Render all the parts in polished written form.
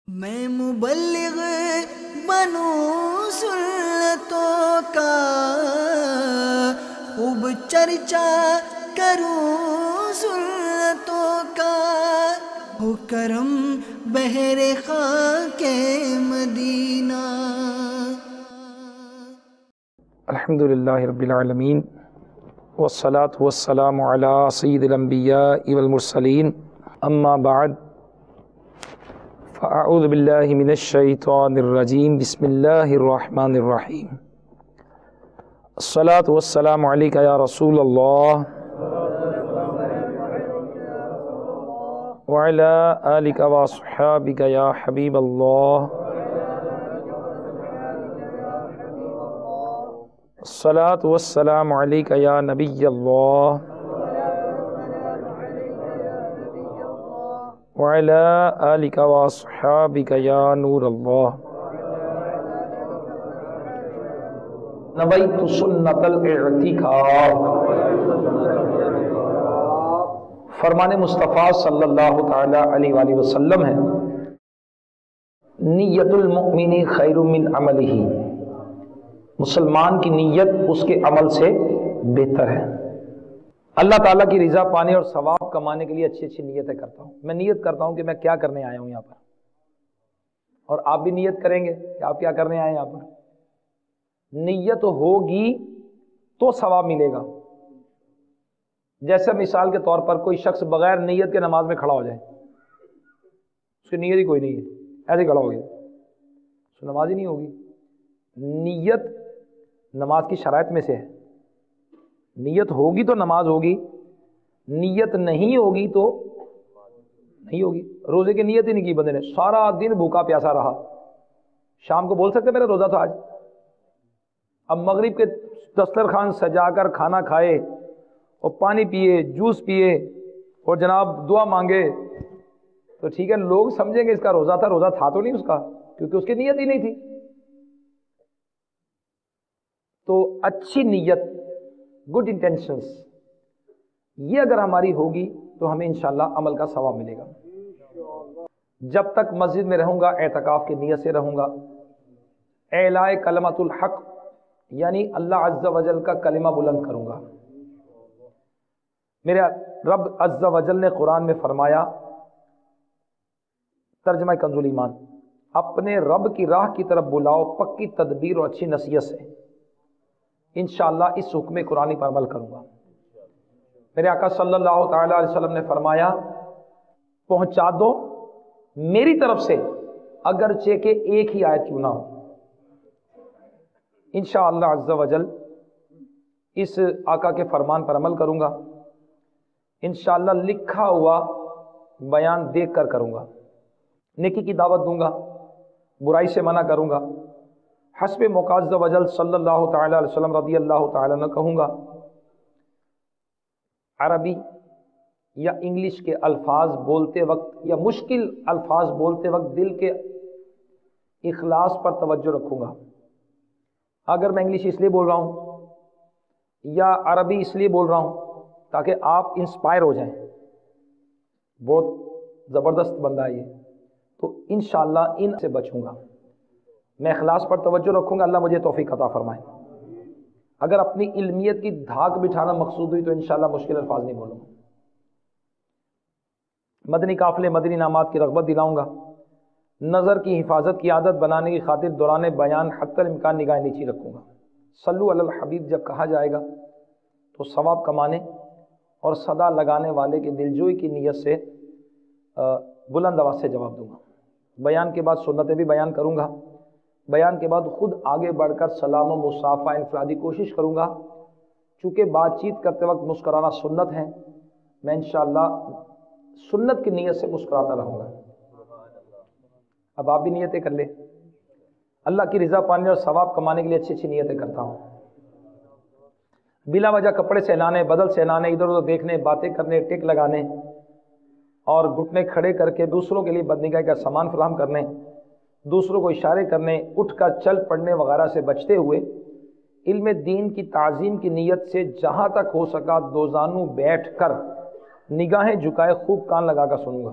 میں مبلغ بنوں سنتوں کا، خوب چرچا کروں سنتوں کا، ہو کرم بہر خاک مدینہ۔ الحمدللہ رب العالمین والصلاة والسلام علی سید الانبیاء والمرسلین، اما بعد فاعوذ باللہ من الشیطان الرجیم، بسم اللہ الرحمن الرحیم۔ الصلاة والسلام علیکہ یا رسول اللہ وعلی آلکہ واصحابکہ یا حبیب اللہ۔ الصلاة والسلام علیکہ یا نبی اللہ وعلی آلکہ واصحابکہ یا نور اللہ۔ نویت سنت الاعتکاف، فرمان مصطفیٰ صلی اللہ تعالی علیہ وآلہ وسلم ہے، نیت المؤمن خیر من عملہ، مسلمان کی نیت اس کے عمل سے بہتر ہے۔ اللہ تعالیٰ کی رضا پانے اور ثواب کمانے کے لیے اچھی اچھی نیتیں کرتا ہوں۔ میں نیت کرتا ہوں کہ میں کیا کرنے آیا ہوں یہاں پر، اور آپ بھی نیت کریں گے کہ آپ کیا کرنے آئے ہیں یہاں پر۔ نیت ہوگی تو ثواب ملے گا۔ جیسے مثال کے طور پر کوئی شخص بغیر نیت کے نماز میں کھڑا ہو جائے، اس کی نیت ہی کوئی نہیں ہے، ایسے کھڑا ہو گیا تو نماز ہی نہیں ہوگی۔ نیت نماز کی شرائط میں سے ہے، نیت ہوگی تو نماز ہوگی، نیت نہیں ہوگی تو نہیں ہوگی۔ روزے کی نیت ہی نہیں کی بندے نے، سارا دن بھوکا پیاسا رہا، شام کو بول سکتے میرا روزہ تھا آج؟ اب مغرب کے دسترخوان سجا کر کھانا کھائے اور پانی پیے، جوس پیے اور جناب دعا مانگے تو ٹھیک ہے، لوگ سمجھیں گے اس کا روزہ تھا، روزہ تھا تو نہیں اس کا، کیونکہ اس کی نیت ہی نہیں تھی۔ تو اچھی نیت، گڈ انٹینشنز، یہ اگر ہماری ہوگی تو ہمیں انشاءاللہ عمل کا ثواب ملے گا۔ جب تک مسجد میں رہوں گا اعتکاف کی نیت سے رہوں گا، اعلاء کلمۃ الحق یعنی اللہ عز و جل کا کلمہ بلند کروں گا۔ میرے رب عز و جل نے قرآن میں فرمایا، ترجمہ کنز ایمان، اپنے رب کی راہ کی طرف بلاؤ پکی تدبیر اور اچھی نصیحت سے، انشاءاللہ اس حکم قرآنی پر عمل کروں گا۔ میرے آقا صلی اللہ تعالی علیہ وسلم نے فرمایا، پہنچا دو میری طرف سے اگرچہ کہ ایک ہی آیت کیوں نہ ہو۔ انشاءاللہ عز و جل اس آقا کے فرمان پر عمل کروں گا، انشاءاللہ لکھا ہوا بیان دیکھ کر کروں گا، نیکی کی دعوت دوں گا، برائی سے منع کروں گا، حسب موقع عز و جل صلی اللہ تعالی علیہ وسلم رضی اللہ تعالیٰ عنہ کہوں گا۔ عربی یا انگلش کے الفاظ بولتے وقت یا مشکل الفاظ بولتے وقت دل کے اخلاص پر توجہ رکھوں گا۔ اگر میں انگلش اس لیے بول رہا ہوں یا عربی اس لیے بول رہا ہوں تاکہ آپ انسپائر ہو جائیں، بہت زبردست بندہ ہے یہ، تو انشاءاللہ ان سے بچوں گا، میں اخلاص پر توجہ رکھوں گا، اللہ مجھے توفیق عطا فرمائے۔ اگر اپنی علمیت کی دھاک بٹھانا مقصود ہوئی تو انشاءاللہ مشکل الفاظ نہیں بولوں گا۔ مدنی قافلے، مدنی انعامات کی رغبت دلاؤں گا، نظر کی حفاظت کی عادت بنانے کی خاطر دوران بیان حتی الامکان نگاہ نیچی رکھوں گا۔ صلو علی الحبیب جب کہا جائے گا تو ثواب کمانے اور صدا لگانے والے کی دلجوئی کی نیت سے بلند آواز سے جواب دوں گا۔ بیان کے بعد سنتیں بھی بیان کروں گا، بیان کے بعد خود آگے بڑھ کر سلام و مصافحہ انفرادی کوشش کروں گا۔ چونکہ بات چیت کرتے وقت مسکرانا سنت ہے، میں انشاءاللہ سنت کی نیت سے مسکراتا رہوں گا۔ اب آپ بھی نیتیں کر لیں، اللہ کی رضا پانے اور ثواب کمانے کے لیے اچھی اچھی نیتیں کرتا ہوں۔ بلا وجہ کپڑے سہلانے، بدل سہلانے، ادھر ادھر دیکھنے، باتیں کرنے، ٹک لگانے اور گھٹنے کھڑے کر کے دوسروں کے لیے بدنگاہی کا سامان فراہم کرنے، دوسروں کو اشارے کرنے، اٹھ کر چل پڑنے وغیرہ سے بچتے ہوئے علم دین کی تعظیم کی نیت سے جہاں تک ہو سکا دو زانو بیٹھ کر نگاہیں جھکائے خوب کان لگا کر سنوں گا۔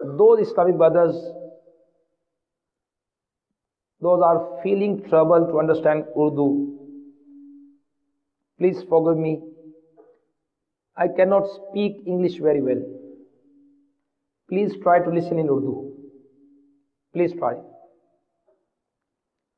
Those Islamic brothers, those are feeling trouble to understand Urdu, please forgive me. I cannot speak English very well. Please try to listen in Urdu. Please try.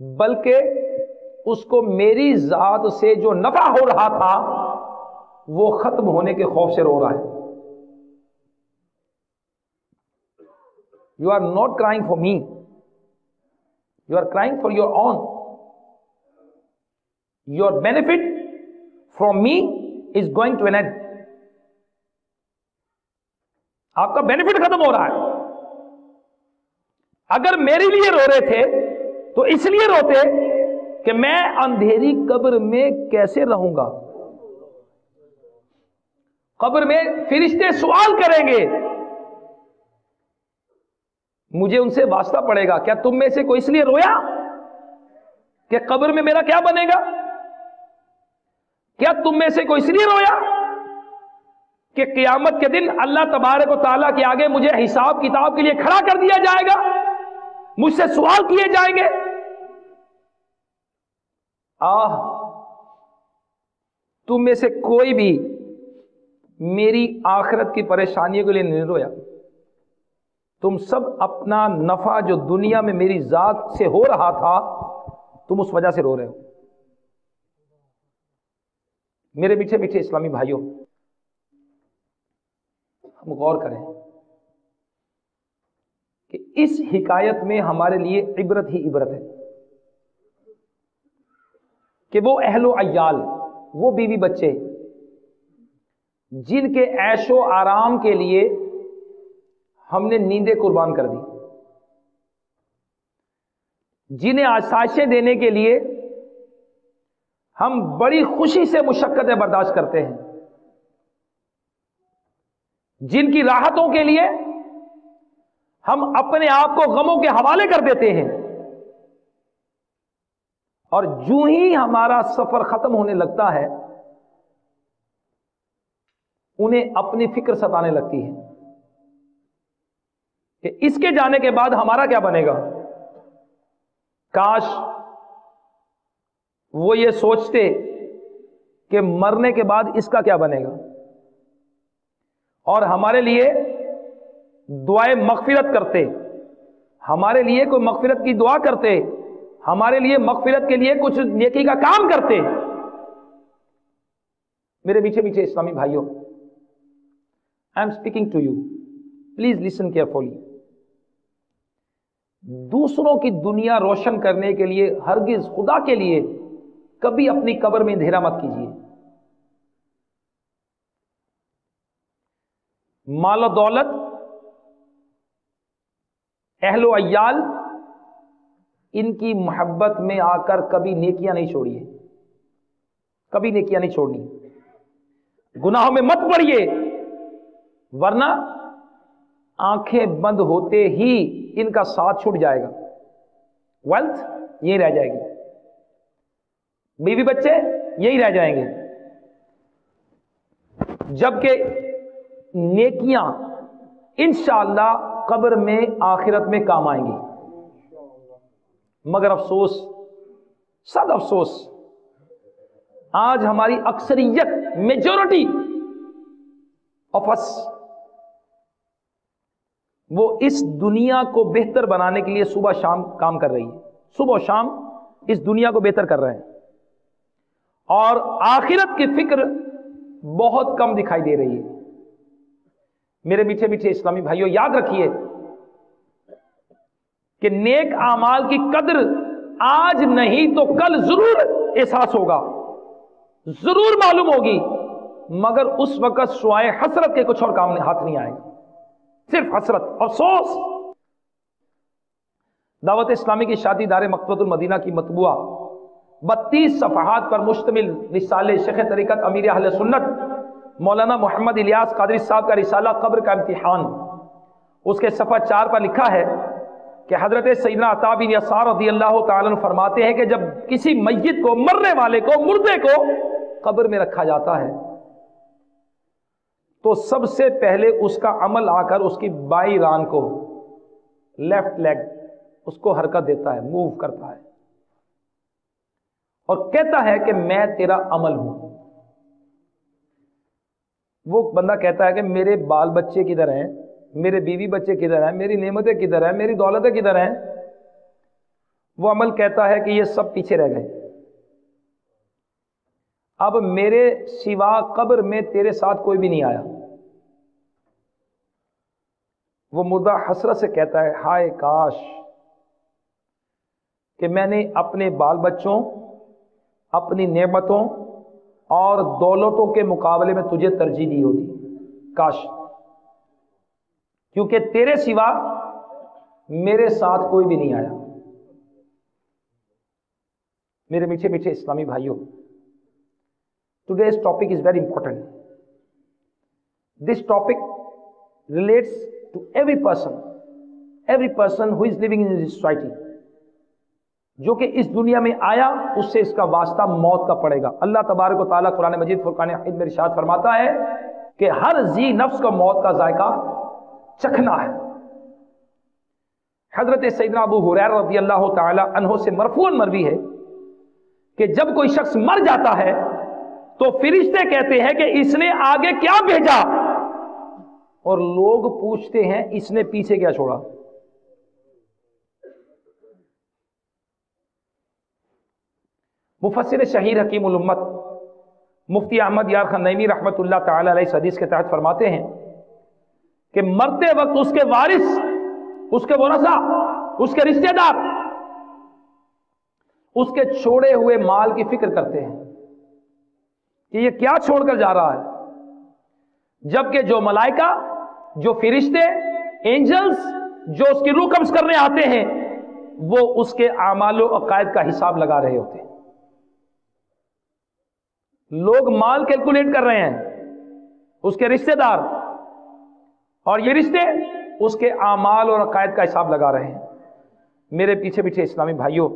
بلکہ اس کو میری ذات سے جو نفع ہو رہا تھا وہ ختم ہونے کے خوف سے رو رہا ہے. You are not crying for me. You are crying for your own. Your benefit from me is going to an end. آپ کا بینیفٹ ختم ہو رہا ہے. اگر میرے لیے رو رہے تھے تو اس لیے روتے کہ میں اندھیری قبر میں کیسے رہوں گا. قبر میں فرشتے سوال کریں گے, مجھے ان سے واسطہ پڑے گا, کیا تم میں سے کوئی اس لیے رویا کہ قبر میں میرا کیا بنے گا؟ کیا تم میں سے کوئی اس لیے رویا کہ قیامت کے دن اللہ تبارک و تعالیٰ کے آگے مجھے حساب کتاب کے لیے کھڑا کر دیا جائے گا, مجھ سے سوال کیے جائیں گے؟ تم میں سے کوئی بھی میری آخرت کی پریشانیوں کے لیے نہیں رویا. تم سب اپنا نفع جو دنیا میں میری ذات سے ہو رہا تھا تم اس وجہ سے رو رہے ہو. میرے میٹھے میٹھے اسلامی بھائیوں, ہم غور کریں کہ اس حکایت میں ہمارے لیے عبرت ہی عبرت ہے کہ وہ اہل و عیال, وہ بیوی بچے جن کے عیش و آرام کے لیے ہم نے نیندیں قربان کر دی, جنہیں آسائشیں دینے کے لیے ہم بڑی خوشی سے مشقتیں برداشت کرتے ہیں, جن کی راحتوں کے لیے ہم اپنے آپ کو غموں کے حوالے کر دیتے ہیں, اور جو ہی ہمارا سفر ختم ہونے لگتا ہے انہیں اپنی فکر ستانے لگتی ہے کہ اس کے جانے کے بعد ہمارا کیا بنے گا. کاش وہ یہ سوچتے کہ مرنے کے بعد اس کا کیا بنے گا, اور ہمارے لیے دعائے مغفرت کرتے, ہمارے لیے کوئی مغفرت کی دعا کرتے, ہمارے لیے مغفرت کے لیے کچھ نیکی کا کام کرتے. میرے میٹھے میٹھے اسلامی بھائیوں, I am speaking to you. Please listen carefully. دوسروں کی دنیا روشن کرنے کے لیے ہرگز خدا کے لیے کبھی اپنی قبر میں اندھیرا مت کیجیے. مال و دولت, اہل و عیال, ان کی محبت میں آ کر کبھی نیکیاں نہیں چھوڑیے, کبھی نیکیاں نہیں چھوڑنی. گناہوں میں مت پڑیے ورنہ آنکھیں بند ہوتے ہی ان کا ساتھ چھوٹ جائے گا, ویلتھ یہی رہ جائے گی, بیوی بچے یہی رہ جائیں گے, جبکہ نیکیاں انشاءاللہ قبر میں آخرت میں کام آئیں گی. مگر افسوس, صد افسوس, آج ہماری اکثریت, میجورٹی آف اس, وہ اس دنیا کو بہتر بنانے کے لیے صبح شام کام کر رہی ہے, صبح شام اس دنیا کو بہتر کر رہے ہیں, اور آخرت کی فکر بہت کم دکھائی دے رہی ہے. میرے میٹھے میٹھے اسلامی بھائیوں, یاد رکھیے کہ نیک اعمال کی قدر آج نہیں تو کل ضرور احساس ہوگا, ضرور معلوم ہوگی, مگر اس وقت سوائے حسرت کے کچھ اور کام ہاتھ نہیں آئے گا, صرف حسرت, افسوس. دعوت اسلامی کی شادی دار مکتبۃ المدینہ کی مطبوعہ 32 صفحات پر مشتمل رسالے شیخ طریقت امیر اہل سنت مولانا محمد الیاس قادری صاحب کا رسالہ قبر کا امتحان, اس کے صفحہ 4 پر لکھا ہے کہ حضرت سیدنا عطا بن یسار رضی اللہ تعالیٰ عنہ فرماتے ہیں کہ جب کسی میت کو, مرنے والے کو, مردے کو قبر میں رکھا جاتا ہے تو سب سے پہلے اس کا عمل آ کر اس کی بائیں ران کو, لیفٹ لیگ, اس کو حرکت دیتا ہے, موو کرتا ہے, اور کہتا ہے کہ میں تیرا عمل ہوں. وہ بندہ کہتا ہے کہ میرے بال بچے کدھر ہیں, میرے بیوی بچے کدھر ہیں, میری نعمتیں کدھر ہیں, میری دولتیں کدھر ہیں. وہ عمل کہتا ہے کہ یہ سب پیچھے رہ گئے، اب میرے سوا قبر میں تیرے ساتھ کوئی بھی نہیں آیا۔ وہ مردہ حسرت سے کہتا ہے ہائے کاش کہ میں نے اپنے بال بچوں، اپنی نعمتوں اور دولتوں کے مقابلے میں تجھے ترجیح دی ہوتی، کاش، کیونکہ تیرے سوا میرے ساتھ کوئی بھی نہیں آیا۔ میرے میٹھے میٹھے اسلامی بھائیوں، today's topic is very important. This topic relates to every person who is living in this society. جو کہ اس دنیا میں آیا اس سے اس کا واسطہ موت کا پڑے گا۔ اللہ تبارک و تعالیٰ قرآن مجید فرقان حمید میں ارشاد فرماتا ہے کہ ہر ذی نفس کو موت کا ذائقہ چکھنا ہے۔ حضرت سیدنا ابو ہریرہ رضی اللہ تعالی عنہ سے مرفوعاً مروی ہے کہ جب کوئی شخص مر جاتا ہے تو فرشتے کہتے ہیں کہ اس نے آگے کیا بھیجا، اور لوگ پوچھتے ہیں اس نے پیچھے کیا چھوڑا۔ مفسر شہیر حکیم الامت مفتی احمد یار خان نعیمی رحمت اللہ تعالی علیہ اس حدیث کے تحت فرماتے ہیں کہ مرتے وقت اس کے وارث، اس کے ورثاء، اس کے رشتہ دار اس کے چھوڑے ہوئے مال کی فکر کرتے ہیں کہ یہ کیا چھوڑ کر جا رہا ہے، جبکہ جو ملائکہ، جو فرشتے، اینجلز جو اس کی روح قبض کرنے آتے ہیں وہ اس کے اعمال و عقائد کا حساب لگا رہے ہوتے ہیں۔ لوگ مال کیلکولیٹ کر رہے ہیں، اس کے رشتہ دار اور یہ رشتے اس کے اعمال اور عقائد کا حساب لگا رہے ہیں۔ میرے پیچھے پیچھے اسلامی بھائیوں،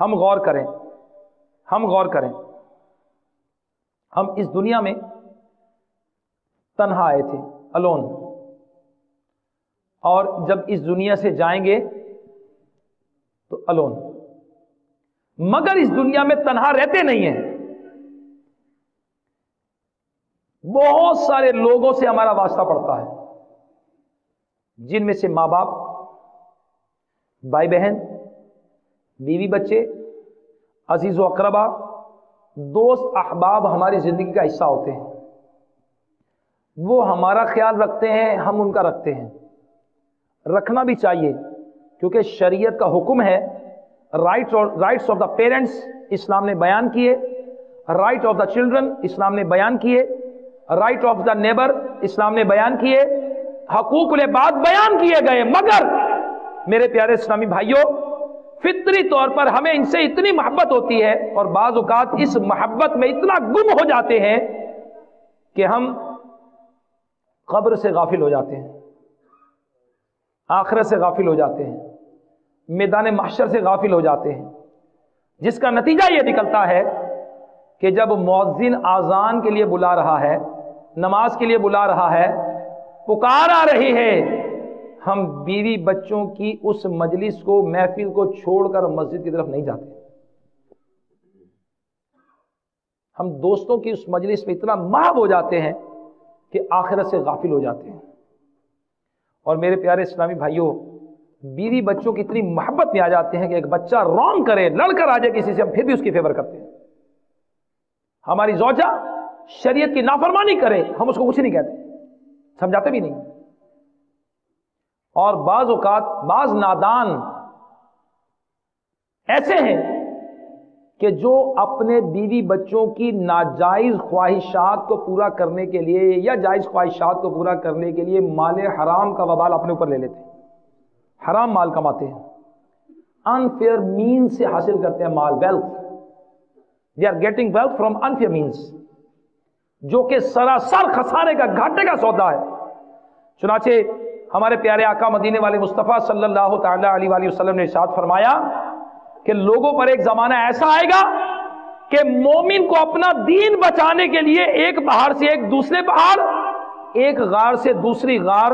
ہم غور کریں، ہم اس دنیا میں تنہا آئے تھے، الون، اور جب اس دنیا سے جائیں گے تو الون، مگر اس دنیا میں تنہا رہتے نہیں ہیں۔ بہت سارے لوگوں سے ہمارا واسطہ پڑتا ہے، جن میں سے ماں باپ، بھائی بہن، بیوی بچے، عزیز و اقربا، دوست احباب ہماری زندگی کا حصہ ہوتے ہیں۔ وہ ہمارا خیال رکھتے ہیں، ہم ان کا رکھتے ہیں، رکھنا بھی چاہیے، کیونکہ شریعت کا حکم ہے۔ رائٹس آف دا پیرنٹس اسلام نے بیان کیے، رائٹ آف دا چلڈرن اسلام نے بیان کیے، رائٹ آف دا نیبر اسلام نے بیان کیے، حقوق العباد بیان کیے گئے، مگر میرے پیارے اسلامی بھائیوں، فطری طور پر ہمیں ان سے اتنی محبت ہوتی ہے اور بعض اوقات اس محبت میں اتنا گم ہو جاتے ہیں کہ ہم قبر سے غافل ہو جاتے ہیں، آخرت سے غافل ہو جاتے ہیں، میدان محشر سے غافل ہو جاتے ہیں، جس کا نتیجہ یہ نکلتا ہے کہ جب مؤذن اذان کے لیے بلا رہا ہے، نماز کے لیے بلا رہا ہے، پکار آ رہی ہے، ہم بیوی بچوں کی اس مجلس کو، محفل کو چھوڑ کر مسجد کی طرف نہیں جاتے۔ ہم دوستوں کی اس مجلس میں اتنا محو ہو جاتے ہیں کہ آخرت سے غافل ہو جاتے ہیں۔ اور میرے پیارے اسلامی بھائیوں، بیوی بچوں کی اتنی محبت میں آ جاتے ہیں کہ ایک بچہ رونگ کرے، لڑ کر آ جائے کسی سے، ہم پھر بھی اس کی فیور کرتے ہیں۔ ہماری زوجہ شریعت کی نافرمانی کرے، ہم اس کو کچھ نہیں کہتے، سمجھاتے بھی نہیں۔ اور بعض اوقات بعض نادان ایسے ہیں کہ جو اپنے بیوی بچوں کی ناجائز خواہشات کو پورا کرنے کے لیے یا جائز خواہشات کو پورا کرنے کے لیے مال حرام کا وبال اپنے اوپر لے لیتے ہیں، حرام مال کماتے ہیں، انفیئر مین سے حاصل کرتے ہیں مال، wealth, they are getting wealth from unfair means، جو کہ سراسر خسارے کا، گھاٹے کا سودا ہے۔ چنانچہ ہمارے پیارے آقا مدینے والے مصطفیٰ صلی اللہ تعالی علیہ وآلہ وسلم نے ارشاد فرمایا کہ لوگوں پر ایک زمانہ ایسا آئے گا کہ مومن کو اپنا دین بچانے کے لیے ایک پہاڑ سے ایک دوسرے پہاڑ، ایک غار سے دوسری غار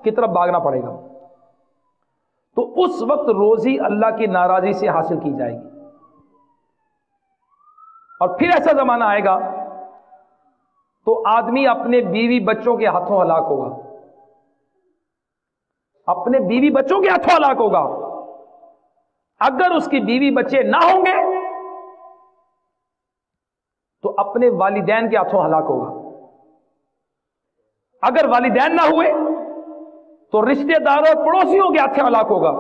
کی طرف بھاگنا پڑے گا، تو اس وقت روزی اللہ کی ناراضی سے حاصل کی جائے گی۔ اور پھر ایسا زمانہ آئے گا تو آدمی اپنے بیوی بچوں کے ہاتھوں ہلاک ہوگا، اپنے بیوی بچوں کے ہاتھوں ہلاک ہوگا۔ اگر اس کی بیوی بچے نہ ہوں گے تو اپنے والدین کے ہاتھوں ہلاک ہوگا، اگر والدین نہ ہوئے تو رشتہ داروں اور پڑوسیوں کے ہاتھوں ہلاک ہوگا۔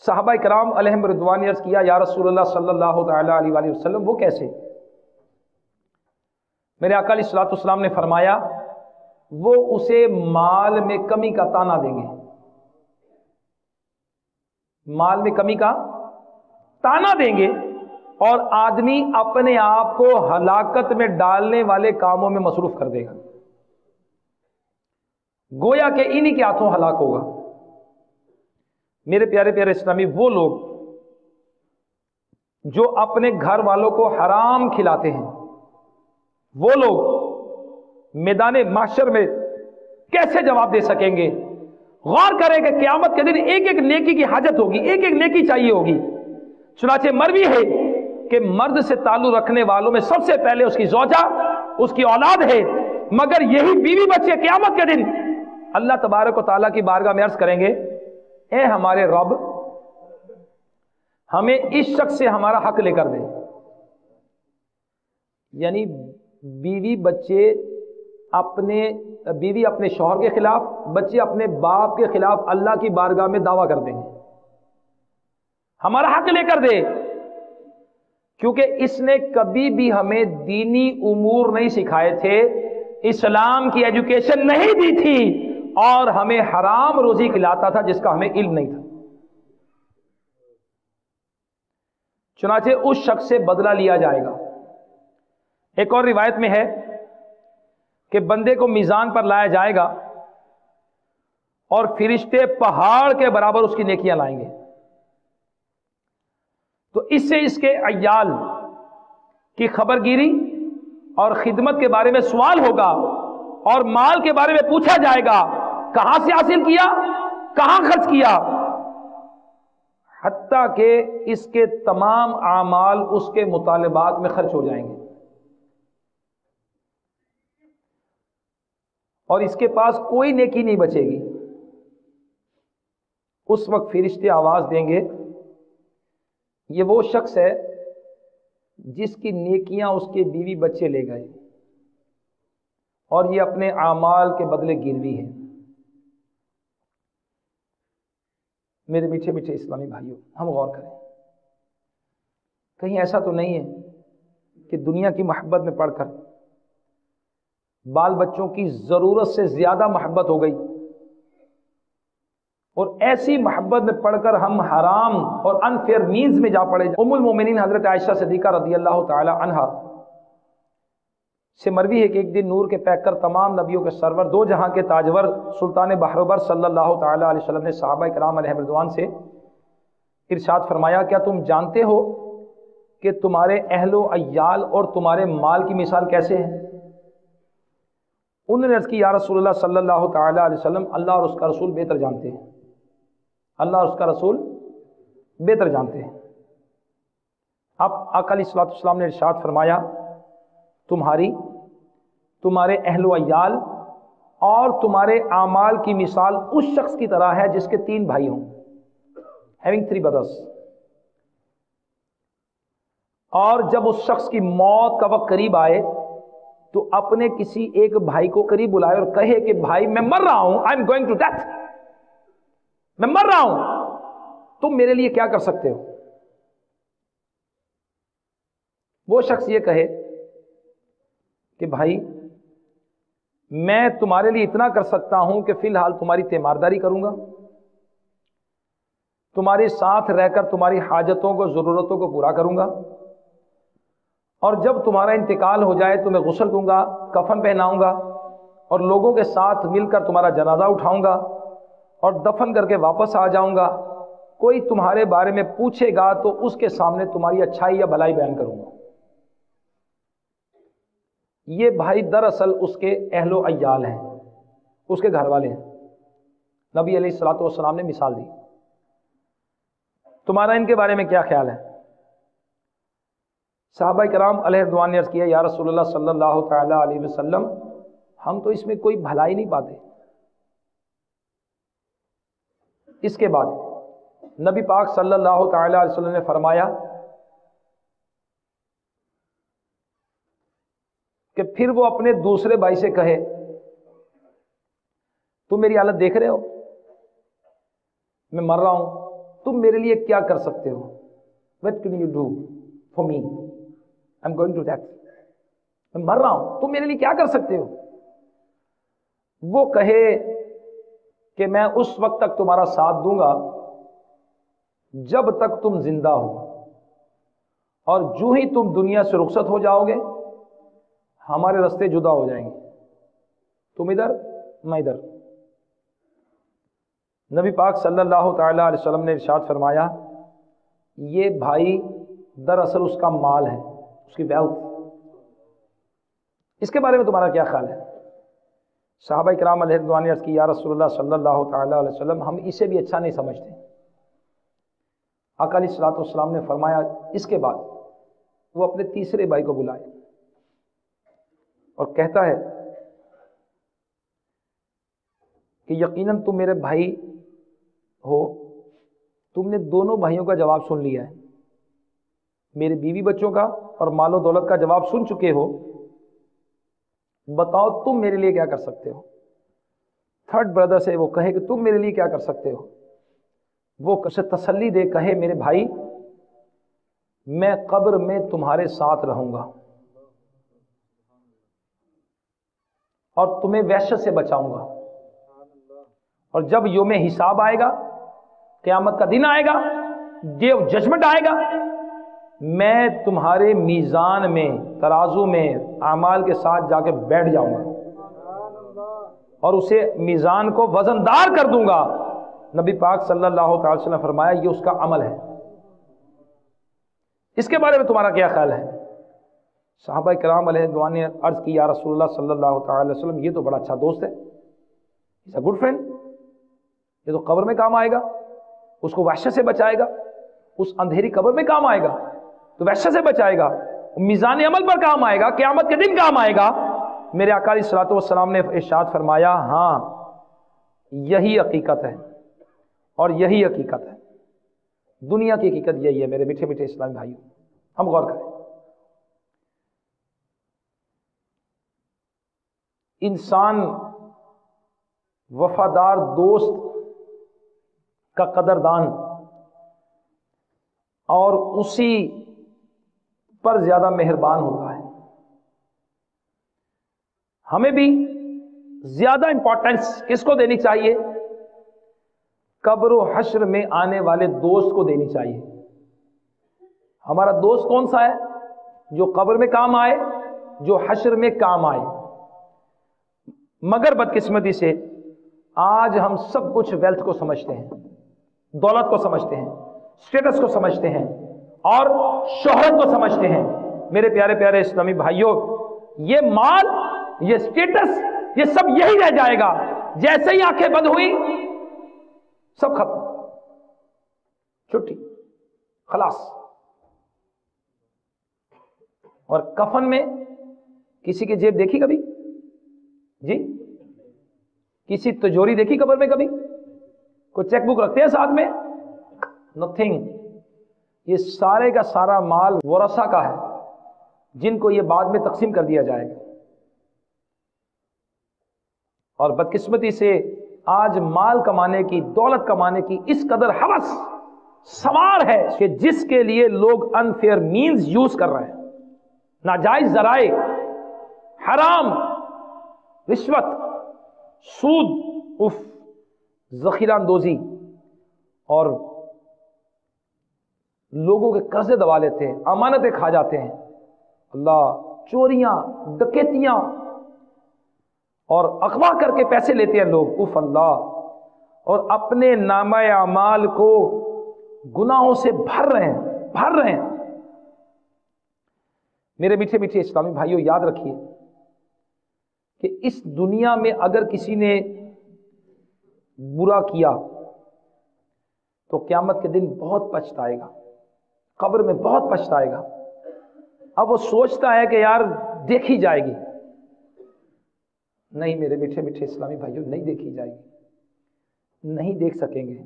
صحابہ کرام علیہم رضوان نے عرض کیا یا رسول اللہ صلی اللہ تعالی علیہ وآلہ وسلم وہ کیسے؟ میرے آقا علیہ الصلوۃ والسلام نے فرمایا وہ اسے مال میں کمی کا تانا دیں گے، مال میں کمی کا تانا دیں گے، اور آدمی اپنے آپ کو ہلاکت میں ڈالنے والے کاموں میں مصروف کر دے گا، گویا کہ انہی کے ہاتھوں ہلاک ہوگا۔ میرے پیارے پیارے اسلامی، وہ لوگ جو اپنے گھر والوں کو حرام کھلاتے ہیں، وہ لوگ میدان محشر میں کیسے جواب دے سکیں گے؟ غور کریں کہ قیامت کے دن ایک ایک نیکی کی حاجت ہوگی، ایک ایک نیکی چاہیے ہوگی۔ چنانچہ مروی ہے کہ مرد سے تعلق رکھنے والوں میں سب سے پہلے اس کی زوجہ، اس کی اولاد ہے، مگر یہی بیوی بچے قیامت کے دن اللہ تبارک و تعالیٰ کی بارگاہ میں عرض کریں گے اے ہمارے رب ہمیں اس شخص سے ہمارا حق لے کر دے۔ یعنی بیوی اپنے شوہر کے خلاف، بچے اپنے باپ کے خلاف اللہ کی بارگاہ میں دعویٰ کر دیں گے ہمارا حق لے کر دے، کیونکہ اس نے کبھی بھی ہمیں دینی امور نہیں سکھائے تھے، اسلام کی ایجوکیشن نہیں دی تھی، اور ہمیں حرام روزی کھلاتا تھا جس کا ہمیں علم نہیں تھا۔ چنانچہ اس شخص سے بدلہ لیا جائے گا۔ ایک اور روایت میں ہے کہ بندے کو میزان پر لایا جائے گا اور فرشتے پہاڑ کے برابر اس کی نیکیاں لائیں گے، تو اس سے اس کے عیال کی خبر گیری اور خدمت کے بارے میں سوال ہوگا، اور مال کے بارے میں پوچھا جائے گا کہاں سے حاصل کیا، کہاں خرچ کیا، حتیٰ کہ اس کے تمام اعمال اس کے مطالبات میں خرچ ہو جائیں گے، اور اس کے پاس کوئی نیکی نہیں بچے گی۔ اس وقت فرشتے آواز دیں گے یہ وہ شخص ہے جس کی نیکیاں اس کے بیوی بچے لے گئے، اور یہ اپنے اعمال کے بدلے گروی ہے۔ میرے میٹھے میٹھے اسلامی بھائیوں، ہم غور کریں، کہیں ایسا تو نہیں ہے کہ دنیا کی محبت میں پڑھ کر بال بچوں کی ضرورت سے زیادہ محبت ہو گئی، اور ایسی محبت میں پڑھ کر ہم حرام اور انفیئر مینز میں جا پڑے۔ ام المومنین حضرت عائشہ صدیقہ رضی اللہ تعالی عنہا سے مروی ہے کہ ایک دن نور کے پیکر تمام نبیوں کے سرور دو جہاں کے تاجور سلطان بحر صلی اللہ تعالی علیہ وسلم نے صحابہ کرام علیہ رضوان سے ارشاد فرمایا کیا تم جانتے ہو کہ تمہارے اہل و عیال اور تمہارے مال کی مثال کیسے ہے؟ انہوں نے عرض کی یا رسول اللہ صلی اللہ تعالی علیہ وسلم اللہ اور اس کا رسول بہتر جانتے ہیں، اللہ اور اس کا رسول بہتر جانتے ہیں۔ اب آقا علیہ الصلوۃ والسلام نے ارشاد فرمایا تمہارے اہل و عیال اور تمہارے اعمال کی مثال اس شخص کی طرح ہے جس کے 3 بھائی ہوں، having 3 brothers، اور جب اس شخص کی موت کا وقت قریب آئے تو اپنے کسی ایک بھائی کو قریب بلائے اور کہے کہ بھائی میں مر رہا ہوں، I am going to death، میں مر رہا ہوں، تم میرے لیے کیا کر سکتے ہو؟ وہ شخص یہ کہے کہ بھائی میں تمہارے لیے اتنا کر سکتا ہوں کہ فی الحال تمہاری تیمارداری کروں گا، تمہارے ساتھ رہ کر تمہاری حاجتوں کو ضرورتوں کو پورا کروں گا، اور جب تمہارا انتقال ہو جائے تو میں غسل دوں گا، کفن پہناؤں گا، اور لوگوں کے ساتھ مل کر تمہارا جنازہ اٹھاؤں گا اور دفن کر کے واپس آ جاؤں گا، کوئی تمہارے بارے میں پوچھے گا تو اس کے سامنے تمہاری اچھائی یا بھلائی بیان کروں گا۔ یہ بھائی دراصل اس کے اہل و عیال ہیں، اس کے گھر والے ہیں۔ نبی علیہ الصلوۃ والسلام نے مثال دی، تمہارا ان کے بارے میں کیا خیال ہے؟ صحابہ کرام علیہ رضوان نے عرض کیا یا رسول اللہ صلی اللہ تعالی علیہ وسلم ہم تو اس میں کوئی بھلائی نہیں پاتے، اس کے بعد نبی پاک صلی اللہ تعالی علیہ وسلم نے فرمایا کہ پھر وہ اپنے دوسرے بھائی سے کہے تم میری حالت دیکھ رہے ہو، میں مر رہا ہوں، تم میرے لیے کیا کر سکتے ہو؟ What can you do for me? I'm going to death. میں مر رہا ہوں، تم میرے لیے کیا کر سکتے ہو؟ وہ کہے کہ میں اس وقت تک تمہارا ساتھ دوں گا جب تک تم زندہ ہو، اور جو ہی تم دنیا سے رخصت ہو جاؤ گے ہمارے راستے جدا ہو جائیں گے، تم ادھر میں ادھر۔ نبی پاک صلی اللہ تعالی علیہ وسلم نے ارشاد فرمایا یہ بھائی دراصل اس کا مال ہے، اس کی ویلتھ، اس کے بارے میں تمہارا کیا خیال ہے؟ صحابہ کرام علیہ رضوان نے عرض کی یا رسول اللہ صلی اللہ تعالی علیہ وسلم ہم اسے بھی اچھا نہیں سمجھتے۔ آقا علیہ الصلوۃ والسلام نے فرمایا اس کے بعد وہ اپنے تیسرے بھائی کو بلائے اور کہتا ہے کہ یقیناً تم میرے بھائی ہو، تم نے دونوں بھائیوں کا جواب سن لیا ہے، میرے بیوی بچوں کا اور مال و دولت کا جواب سن چکے ہو، بتاؤ تم میرے لیے کیا کر سکتے ہو؟ تھرڈ بردر سے وہ کہے کہ تم میرے لیے کیا کر سکتے ہو؟ وہ اسے تسلی دے کہے میرے بھائی میں قبر میں تمہارے ساتھ رہوں گا اور تمہیں وحشت سے بچاؤں گا، اور جب یوم حساب آئے گا، قیامت کا دن آئے گا، ڈے آف ججمنٹ آئے گا، میں تمہارے میزان میں ترازو میں اعمال کے ساتھ جا کے بیٹھ جاؤں گا اور اسے میزان کو وزن دار کر دوں گا۔ نبی پاک صلی اللہ تعالی وسلم نے فرمایا یہ اس کا عمل ہے، اس کے بارے میں تمہارا کیا خیال ہے؟ صحابہ کرام علیہ رضوان نے عرض کی یا رسول اللہ صلی اللہ تعالی وسلم یہ تو بڑا اچھا دوست ہے، اٹس اے گڈ فرینڈ، یہ تو قبر میں کام آئے گا، اس کو وحشت سے بچائے گا، اس اندھیری قبر میں کام آئے گا تو وحشت سے بچائے گا، میزان عمل پر کام آئے گا، قیامت کے دن کام آئے گا۔ میرے آقا علیہ الصلوۃ والسلام نے ارشاد فرمایا ہاں یہی حقیقت ہے اور یہی حقیقت ہے، دنیا کی حقیقت یہی ہے۔ میرے میٹھے میٹھے اسلامی بھائیوں ہم غور کریں، انسان وفادار دوست کا قدردان اور اسی پر زیادہ مہربان ہوتا ہے۔ ہمیں بھی زیادہ امپورٹنس کس کو دینی چاہیے؟ قبر و حشر میں آنے والے دوست کو دینی چاہیے۔ ہمارا دوست کون سا ہے؟ جو قبر میں کام آئے، جو حشر میں کام آئے۔ مگر بدقسمتی سے آج ہم سب کچھ ویلتھ کو سمجھتے ہیں، دولت کو سمجھتے ہیں، اسٹیٹس کو سمجھتے ہیں اور شہرت کو سمجھتے ہیں۔ میرے پیارے پیارے اسلامی بھائیوں، یہ مال، یہ اسٹیٹس، یہ سب یہی رہ جائے گا۔ جیسے ہی آنکھیں بند ہوئی سب ختم، چھٹی، خلاص۔ اور کفن میں کسی کی جیب دیکھی کبھی؟ جی کسی تجوری دیکھی قبر میں کبھی؟ کوئی چیک بک رکھتے ہیں ساتھ میں؟ نتھنگ۔ یہ سارے کا سارا مال ورثہ کا ہے جن کو یہ بعد میں تقسیم کر دیا جائے گا۔ اور بدقسمتی سے آج مال کمانے کی، دولت کمانے کی اس قدر ہوس سوار ہے کہ جس کے لیے لوگ انفیئر مینز یوز کر رہے ہیں، ناجائز ذرائع، حرام، رشوت، سود، ذخیرہ اندوزی، اور لوگوں کے قرضے دبا لیتے ہیں، امانتیں کھا جاتے ہیں، اللہ، چوریاں، ڈکیتیاں اور اغوا کر کے پیسے لیتے ہیں لوگ، اللہ، اور اپنے نامہ اعمال کو گناہوں سے بھر رہے ہیں۔ میرے میٹھے میٹھے اسلامی بھائیوں یاد رکھیے کہ اس دنیا میں اگر کسی نے برا کیا تو قیامت کے دن بہت پچھتائے گا، قبر میں بہت پچھتائے گا۔ اب وہ سوچتا ہے کہ یار دیکھی جائے گی، نہیں میرے میٹھے میٹھے اسلامی بھائیوں، نہیں دیکھی جائے گی، نہیں دیکھ سکیں گے۔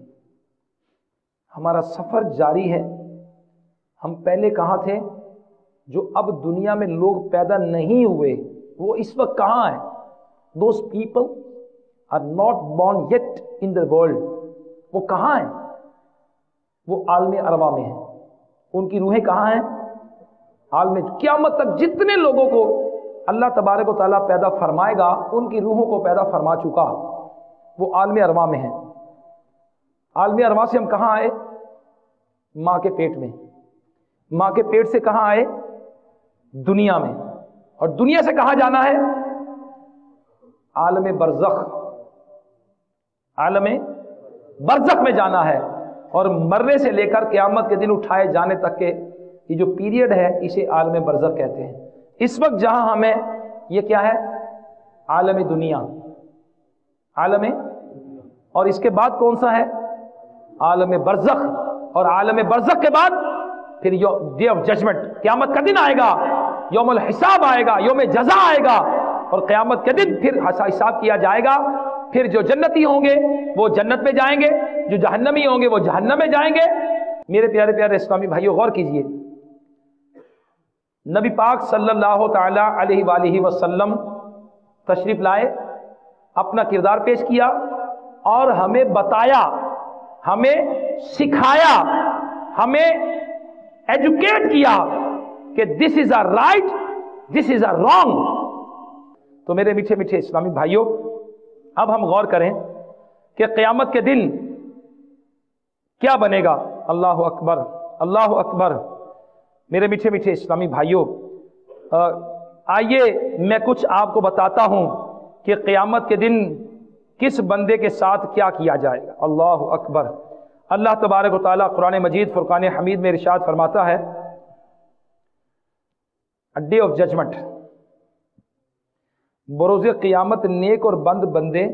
ہمارا سفر جاری ہے. ہم پہلے کہاں تھے؟ جو اب دنیا میں لوگ پیدا نہیں ہوئے وہ اس وقت کہاں ہیں؟ Those people are not born yet in the world. وہ کہاں ہیں؟ وہ عالم ارواح میں ہیں. ان کی روحیں کہاں ہیں؟ عالم. قیامت تک جتنے لوگوں کو اللہ تبارک و تعالیٰ پیدا فرمائے گا ان کی روحوں کو پیدا فرما چکا. وہ عالم ارواح میں ہیں. عالم ارواح سے ہم کہاں آئے؟ ماں کے پیٹ میں. ماں کے پیٹ سے کہاں آئے؟ دنیا میں. اور دنیا سے کہاں جانا ہے؟ عالم برزخ. عالم برزخ میں جانا ہے. اور مرنے سے لے کر قیامت کے دن اٹھائے جانے تک کے یہ جو پیریڈ ہے اسے عالم برزخ کہتے ہیں. اس وقت جہاں ہمیں یہ کیا ہے؟ عالم دنیا. عالم. اور اس کے بعد کون سا ہے؟ عالم برزخ. اور عالم برزخ کے بعد پھر ڈے آف ججمنٹ، قیامت کا دن آئے گا، یوم الحساب آئے گا، یوم جزا آئے گا. اور قیامت کے دن پھر حساب کیا جائے گا. پھر جو جنتی ہوں گے وہ جنت میں جائیں گے، جو جہنمی ہوں گے وہ جہنم میں جائیں گے. میرے پیارے پیارے اسلامی بھائیو غور کیجئے. نبی پاک صلی اللہ تعالی علیہ وآلہ وسلم تشریف لائے، اپنا کردار پیش کیا اور ہمیں بتایا، ہمیں سکھایا، ہمیں ایجوکیٹ کیا کہ دس از a right, this is a wrong. تو میرے میٹھے میٹھے اسلامی بھائیوں، اب ہم غور کریں کہ قیامت کے دن کیا بنے گا. اللہ اکبر، اللہ اکبر. میرے میٹھے میٹھے اسلامی بھائیوں، آئیے میں کچھ آپ کو بتاتا ہوں کہ قیامت کے دن کس بندے کے ساتھ کیا کیا جائے گا. اللہ اکبر. اللہ تبارک و تعالیٰ قرآن مجید فرقان حمید میں ارشاد فرماتا ہے ڈے آف ججمنٹ، بروز قیامت نیک اور بد بندے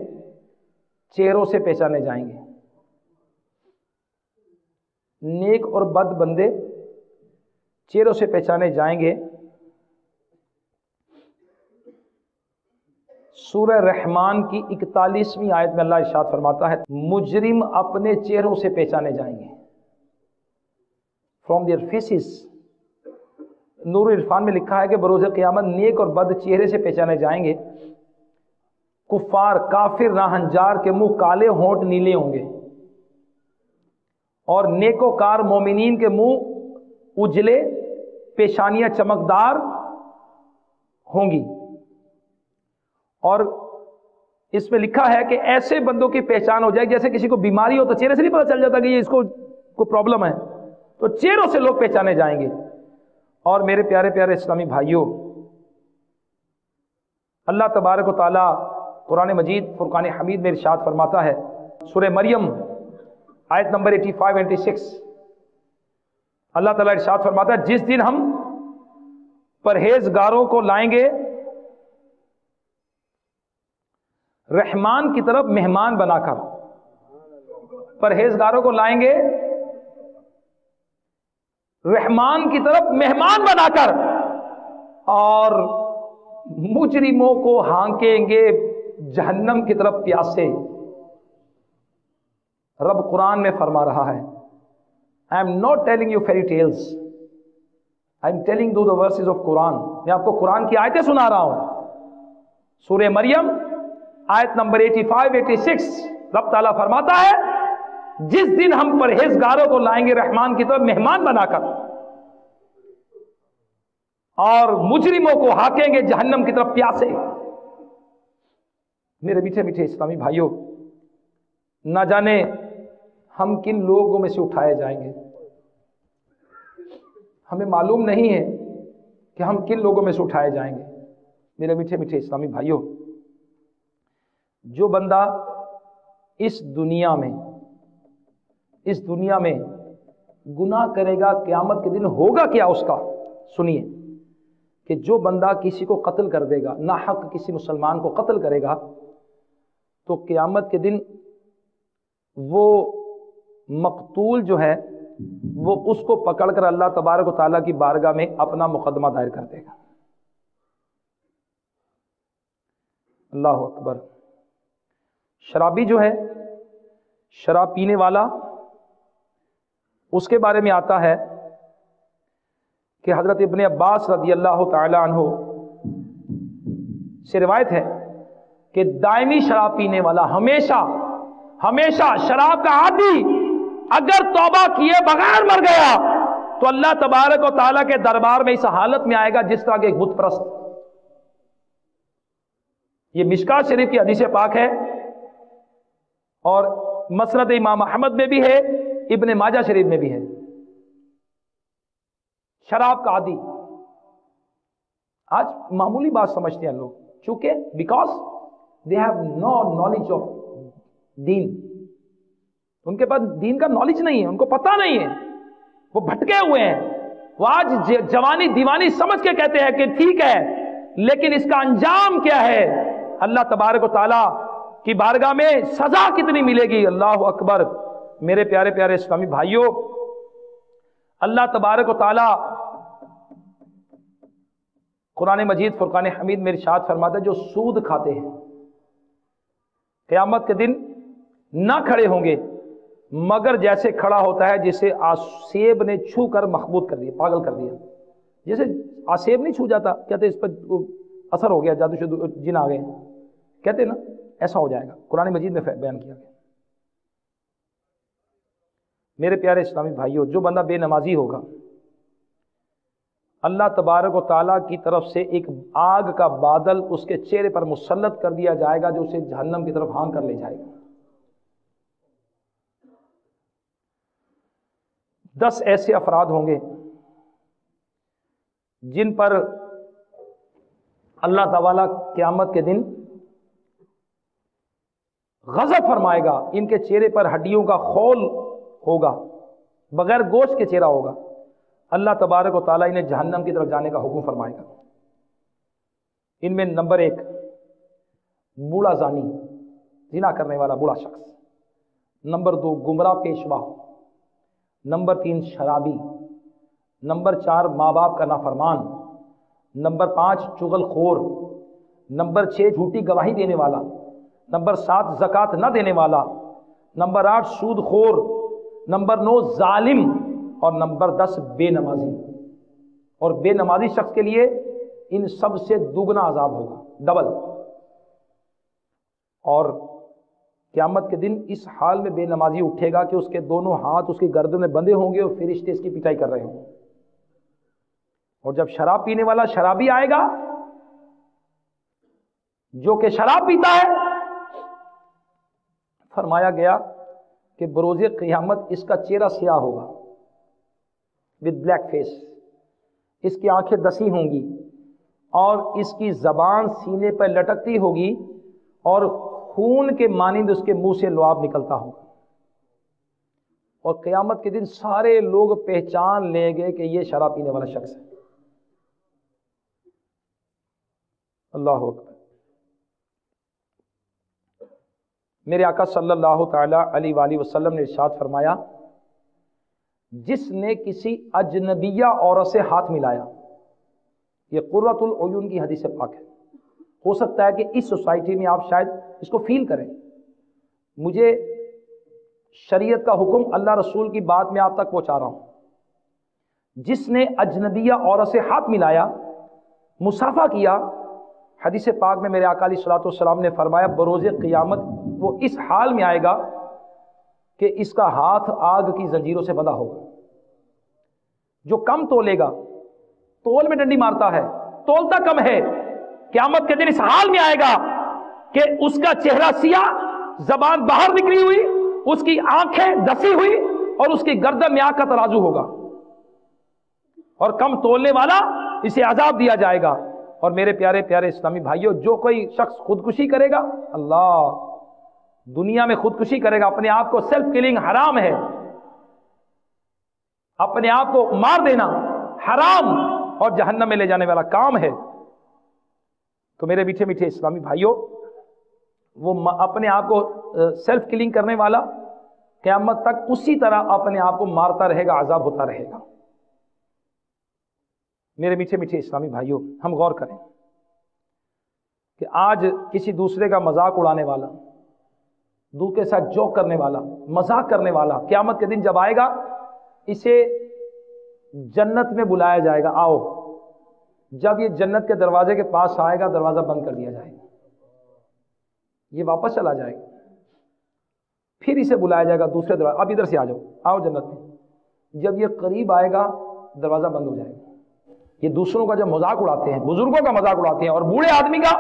چہروں سے پہچانے جائیں گے. نیک اور بد بندے چہروں سے پہچانے جائیں گے. سورہ رحمان کی 41ویں آیت میں اللہ ارشاد فرماتا ہے مجرم اپنے چہروں سے پہچانے جائیں گے. From their faces. Noor Irfan میں لکھا ہے کہ بروز قیامت نیک اور بد چہرے سے پہچانے جائیں گے. کفار، کافر، راہنجار کے منہ کالے، ہونٹ نیلے ہوں گے، اور نیکوکار مومنین کے منہ اجلے، پیشانیاں چمکدار ہوں گی. اور اس میں لکھا ہے کہ ایسے بندوں کی پہچان ہو جائے جیسے کسی کو بیماری ہو تو چہرے سے نہیں پتہ چل جاتا کہ یہ اس کو کوئی پرابلم ہے، تو چہروں سے لوگ پہچانے جائیں گے. اور میرے پیارے پیارے اسلامی بھائیوں، اللہ تبارک و تعالیٰ قرآن مجید فرقان حمید میں ارشاد فرماتا ہے سورہ مریم آیت نمبر 85-86. اللہ تعالیٰ ارشاد فرماتا ہے جس دن ہم پرہیزگاروں کو لائیں گے رحمان کی طرف مہمان بنا کر. پرہیزگاروں کو لائیں گے رحمان کی طرف مہمان بنا کر، اور مجرموں کو ہانکیں گے جہنم کی طرف پیاسے. رب قرآن میں فرما رہا ہے I am not telling you fairy tales, I am telling you the verses of Quran. میں آپ کو قرآن کی آیتیں سنا رہا ہوں. سورہ مریم آیت نمبر 85-86 رب تعالیٰ فرماتا ہے جس دن ہم پرہیزگاروں کو لائیں گے رحمان کی طرف مہمان بنا کر، اور مجرموں کو ہانکیں گے جہنم کی طرف پیاسے. میرے میٹھے میٹھے اسلامی بھائیوں، نہ جانے ہم کن لوگوں میں سے اٹھائے جائیں گے. ہمیں معلوم نہیں ہے کہ ہم کن لوگوں میں سے اٹھائے جائیں گے. میرے میٹھے میٹھے اسلامی بھائیوں، جو بندہ اس دنیا میں گناہ کرے گا قیامت کے دن ہوگا کیا اس کا. سنیے کہ جو بندہ کسی کو قتل کر دے گا، ناحق کسی مسلمان کو قتل کرے گا، تو قیامت کے دن وہ مقتول جو ہے وہ اس کو پکڑ کر اللہ تبارک و تعالیٰ کی بارگاہ میں اپنا مقدمہ دائر کر دے گا. اللہ اکبر. شرابی جو ہے، شراب پینے والا، اس کے بارے میں آتا ہے کہ حضرت ابن عباس رضی اللہ تعالی عنہ سے روایت ہے کہ دائمی شراب پینے والا ہمیشہ ہمیشہ شراب کا عادی اگر توبہ کیے بغیر مر گیا تو اللہ تبارک و تعالیٰ کے دربار میں اس حالت میں آئے گا جس طرح کے ایک بت پرست. یہ مشکات شریف کی حدیث پاک ہے اور مسند امام احمد میں بھی ہے، ابن ماجہ شریف میں بھی ہے. شراب کا عادی آج معمولی بات سمجھتے ہیں لوگ، چونکہ because they have no knowledge of دین. ان کے پاس دین کا نالج نہیں ہے، ان کو پتہ نہیں ہے، وہ بھٹکے ہوئے ہیں. وہ آج جوانی دیوانی سمجھ کے کہتے ہیں کہ ٹھیک ہے، لیکن اس کا انجام کیا ہے؟ اللہ تبارک و تعالیٰ کی بارگاہ میں سزا کتنی ملے گی؟ اللہ اکبر. میرے پیارے پیارے اسلامی بھائیوں، اللہ تبارک و تعالیٰ قرآن مجید فرقان حمید میں ارشاد فرماتا ہے جو سود کھاتے ہیں قیامت کے دن نہ کھڑے ہوں گے مگر جیسے کھڑا ہوتا ہے جسے آسیب نے چھو کر مخبوط کر دیا، پاگل کر دیا. جیسے آسیب نہیں چھو جاتا، کہتے اس پر اثر ہو گیا، جادو شدو جن آ گئے، کہتے نا ایسا ہو جائے گا. قرآن مجید میں بیان کیا گیا. میرے پیارے اسلامی بھائیوں، جو بندہ بے نمازی ہوگا اللہ تبارک و تعالیٰ کی طرف سے ایک آگ کا بادل اس کے چہرے پر مسلط کر دیا جائے گا جو اسے جہنم کی طرف ہانک کر لے جائے گا. 10 ایسے افراد ہوں گے جن پر اللہ تعالیٰ قیامت کے دن غضب فرمائے گا. ان کے چہرے پر ہڈیوں کا خول ہوگا، بغیر گوشت کے چہرہ ہوگا. اللہ تبارک و تعالیٰ انہیں جہنم کی طرف جانے کا حکم فرمائے گا. ان میں نمبر 1 بوڑھا زانی، زنا کرنے والا بوڑھا شخص. نمبر 2 گمراہ پیشوا. نمبر 3 شرابی. نمبر 4 ماں باپ کا نافرمان. نمبر 5 چغل خور. نمبر 6 جھوٹی گواہی دینے والا. نمبر 7 زکوٰۃ نہ دینے والا. نمبر 8 سود خور. نمبر 9 ظالم. اور نمبر 10 بے نمازی. اور بے نمازی شخص کے لیے ان سب سے دوگنا عذاب ہوگا، ڈبل. اور قیامت کے دن اس حال میں بے نمازی اٹھے گا کہ اس کے دونوں ہاتھ اس کی گردن میں بندھے ہوں گے اور فرشتے اس کی پٹائی کر رہے ہوں گے. اور جب شراب پینے والا شرابی آئے گا جو کہ شراب پیتا ہے، فرمایا گیا کہ بروز قیامت اس کا چہرہ سیاہ ہوگا with black face. اس کی آنکھیں دسی ہوں گی اور اس کی زبان سینے پر لٹکتی ہوگی اور خون کے مانند اس کے منہ سے لعاب نکلتا ہوگا. اور قیامت کے دن سارے لوگ پہچان لیں گے کہ یہ شراب پینے والا شخص ہے. اللہ اکبر. میرے آقا صلی اللہ تعالی علیہ وآلہ وسلم نے ارشاد فرمایا جس نے کسی اجنبیہ عورت سے ہاتھ ملایا، یہ قرۃ العیون کی حدیث پاک ہے. ہو سکتا ہے کہ اس سوسائٹی میں آپ شاید اس کو فیل کریں. مجھے شریعت کا حکم اللہ رسول کی بات میں آپ تک پہنچا رہا ہوں. جس نے اجنبیہ عورت سے ہاتھ ملایا، مصافحہ کیا، حدیث پاک میں میرے آقا علیہ الصلوۃ والسلام نے فرمایا بروز قیامت وہ اس حال میں آئے گا کہ اس کا ہاتھ آگ کی زنجیروں سے بندھا ہوگا. جو کم تولے گا، تول میں ڈنڈی مارتا ہے، تولتا کم ہے، قیامت کے دن اس حال میں آئے گا کہ اس کا چہرہ سیاہ، زبان باہر نکلی ہوئی، اس کی آنکھیں دسی ہوئی اور اس کی گردن میں آگ کا ترازو ہوگا. اور کم تولنے والا اسے عذاب دیا جائے گا. اور میرے پیارے پیارے اسلامی بھائیوں، جو کوئی شخص خودکشی کرے گا، اللہ دنیا میں خودکشی کرے گا، اپنے آپ کو سیلف کلنگ حرام ہے، اپنے آپ کو مار دینا حرام اور جہنم میں لے جانے والا کام ہے. تو میرے میٹھے میٹھے اسلامی بھائیوں، وہ اپنے آپ کو سیلف کلنگ کرنے والا قیامت تک اسی طرح اپنے آپ کو مارتا رہے گا، عذاب ہوتا رہے گا. میرے میٹھے میٹھے اسلامی بھائیوں، ہم غور کریں کہ آج کسی دوسرے کا مذاق اڑانے والا، دوسرے کے ساتھ جوک کرنے والا، مذاق کرنے والا قیامت کے دن جب آئے گا اسے جنت میں بلایا جائے گا، آؤ۔ جب یہ جنت کے دروازے کے پاس آئے گا دروازہ بند کر دیا جائے گا، یہ واپس چلا جائے گا، پھر اسے بلایا جائے گا دوسرے دروازے، اب ادھر سے آ جاؤ، آؤ جنت میں۔ جب یہ قریب آئے گا دروازہ بند ہو جائے گا۔ یہ دوسروں کا جب مذاق اڑاتے ہیں، بزرگوں کا مذاق اڑاتے ہیں، اور بوڑھے آدمی کا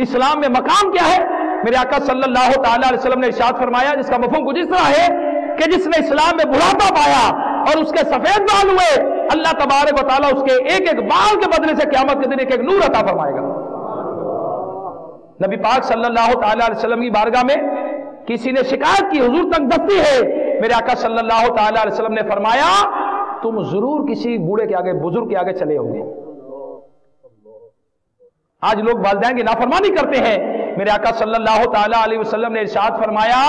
اسلام میں مقام کیا ہے؟ میرے آقا صلی اللہ تعالی علیہ وسلم نے ارشاد فرمایا، جس کا مفہوم کچھ اس طرح ہے کہ جس نے اسلام میں بڑھاپا پایا اور اس کے سفید بال ہوئے، اللہ تبارک و تعالیٰ اس کے ایک ایک بال کے بدلے سے قیامت کے دن ایک ایک نور عطا فرمائے گا۔ نبی پاک صلی اللہ تعالی علیہ وسلم کی بارگاہ میں کسی نے شکایت کی، حضور تنگ دستی ہے، میرے آقا صلی اللہ تعالی علیہ وسلم نے فرمایا تم ضرور کسی بوڑھے کے آگے، بزرگ کے آگے چلے ہوگے۔ آج لوگ والدین کی نافرمانی کرتے ہیں، میرے آقا صلی اللہ تعالی علیہ وسلم نے ارشاد فرمایا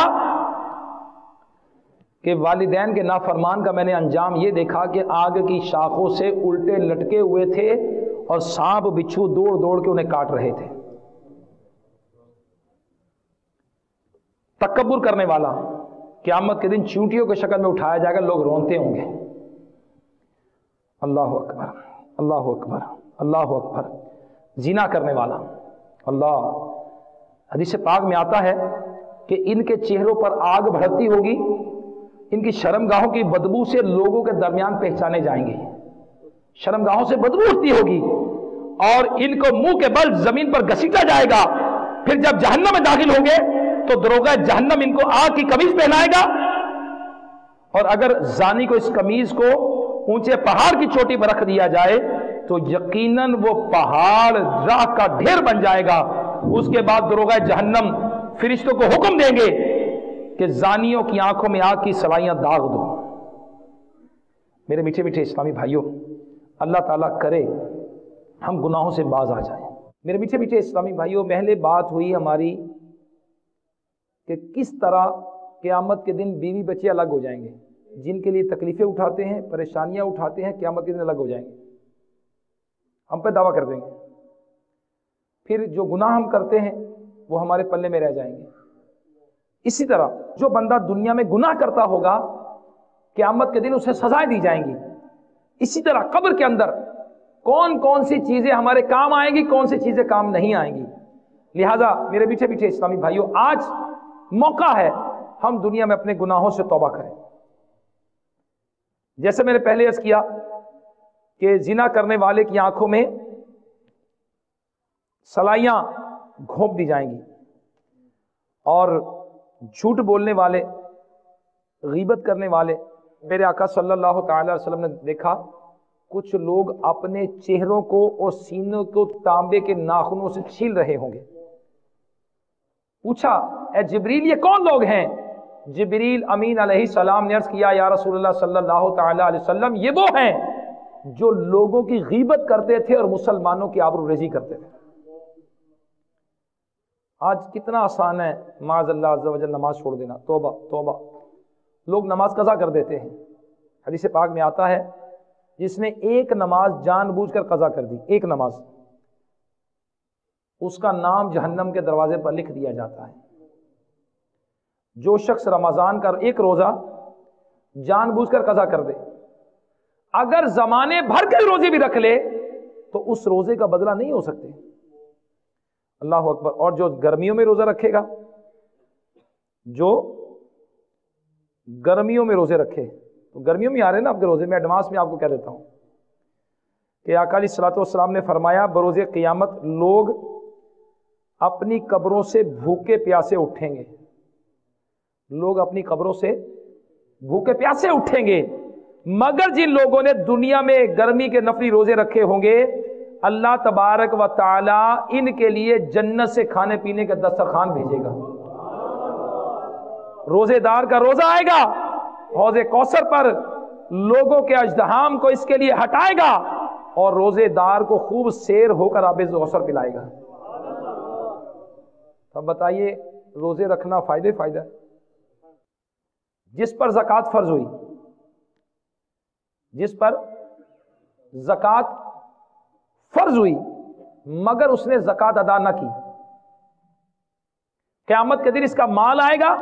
کہ والدین کے نافرمان کا میں نے انجام یہ دیکھا کہ آگ کی شاخوں سے الٹے لٹکے ہوئے تھے اور سانپ بچھو دوڑ دوڑ کے انہیں کاٹ رہے تھے۔ تکبر کرنے والا قیامت کے دن چونٹیوں کی شکل میں اٹھایا جائے گا، لوگ رونتے ہوں گے۔ اللہ اکبر، اللہ اکبر، اللہ اکبر۔ زنا کرنے والا، اللہ، حدیث پاک میں آتا ہے کہ ان کے چہروں پر آگ بھڑکتی ہوگی، ان کی شرمگاہوں کی بدبو سے لوگوں کے درمیان پہچانے جائیں گے، شرمگاہوں سے بدبو اٹھتی ہوگی، اور ان کو منہ کے بل زمین پر گھسیٹا جائے گا۔ پھر جب جہنم میں داخل ہوں گے تو دروغہ جہنم ان کو آگ کی قمیض پہنائے گا، اور اگر زانی کو اس قمیض کو اونچے پہاڑ کی چوٹی پر رکھ دیا جائے تو یقیناً وہ پہاڑ راہ کا ڈھیر بن جائے گا۔ اس کے بعد دروغہ جہنم فرشتوں کو حکم دیں گے کہ زانیوں کی آنکھوں میں آگ کی سلائیاں داغ دو۔ میرے میٹھے میٹھے اسلامی بھائیوں، اللہ تعالیٰ کرے ہم گناہوں سے باز آ جائیں۔ میرے میٹھے میٹھے اسلامی بھائیوں، پہلے بات ہوئی ہماری کہ کس طرح قیامت کے دن بیوی بچے الگ ہو جائیں گے، جن کے لیے تکلیفیں اٹھاتے ہیں، پریشانیاں اٹھاتے ہیں، قیامت کے دن الگ ہو جائیں گے، ہم پہ دعویٰ کر دیں گے۔ پھر جو گناہ ہم کرتے ہیں وہ ہمارے پلے میں رہ جائیں گے۔ اسی طرح جو بندہ دنیا میں گناہ کرتا ہوگا قیامت کے دن اسے سزائیں دی جائیں گی۔ اسی طرح قبر کے اندر کون کون سی چیزیں ہمارے کام آئیں گی، کون سی چیزیں کام نہیں آئیں گی۔ لہٰذا میرے میٹھے میٹھے اسلامی بھائیوں، آج موقع ہے ہم دنیا میں اپنے گناہوں سے توبہ کریں۔ جیسے میں نے پہلے عرض کیا کہ زنا کرنے والے کی آنکھوں میں سلائیاں گھونپ دی جائیں گی، اور جھوٹ بولنے والے، غیبت کرنے والے، میرے آقا صلی اللہ تعالی علیہ وسلم نے دیکھا کچھ لوگ اپنے چہروں کو اور سینوں کو تانبے کے ناخنوں سے چھیل رہے ہوں گے۔ پوچھا اے جبریل یہ کون لوگ ہیں؟ جبریل امین علیہ السلام نے عرض کیا یا رسول اللہ صلی اللہ تعالی علیہ وسلم، یہ وہ ہیں جو لوگوں کی غیبت کرتے تھے اور مسلمانوں کی آبروریزی کرتے تھے۔ آج کتنا آسان ہے معاذ اللہ عز و جل نماز چھوڑ دینا، توبہ توبہ۔ لوگ نماز قضا کر دیتے ہیں، حدیث پاک میں آتا ہے جس نے ایک نماز جان بوجھ کر قضا کر دی، ایک نماز، اس کا نام جہنم کے دروازے پر لکھ دیا جاتا ہے۔ جو شخص رمضان کا ایک روزہ جان بوجھ کر قضا کر دے، اگر زمانے بھر کے روزے بھی رکھ لے تو اس روزے کا بدلہ نہیں ہو سکتے۔ اللہ اکبر۔ اور جو گرمیوں میں روزہ رکھے گا، جو گرمیوں میں روزے رکھے، تو گرمیوں میں آ رہے ہیں نا آپ کے روزے، میں ایڈوانس میں آپ کو کہہ دیتا ہوں کہ آقا علیہ الصلوۃ والسلام نے فرمایا بروز قیامت لوگ اپنی قبروں سے بھوکے پیاسے اٹھیں گے، لوگ اپنی قبروں سے بھوکے پیاسے اٹھیں گے، مگر جن لوگوں نے دنیا میں گرمی کے نفلی روزے رکھے ہوں گے اللہ تبارک و تعالی ان کے لیے جنت سے کھانے پینے کا دسترخوان بھیجے گا۔ روزے دار کا روزہ آئے گا حوض کوثر پر، لوگوں کے اژدہام کو اس کے لیے ہٹائے گا اور روزے دار کو خوب سیر ہو کر آب کوثر پلائے گا۔ اب بتائیے روزے رکھنا فائدہ ہے؟ جس پر زکوٰۃ فرض ہوئی، جس پر زکوٰۃ فرض ہوئی مگر اس نے زکوٰۃ ادا نہ کی، قیامت کے دن اس کا مال آئے گا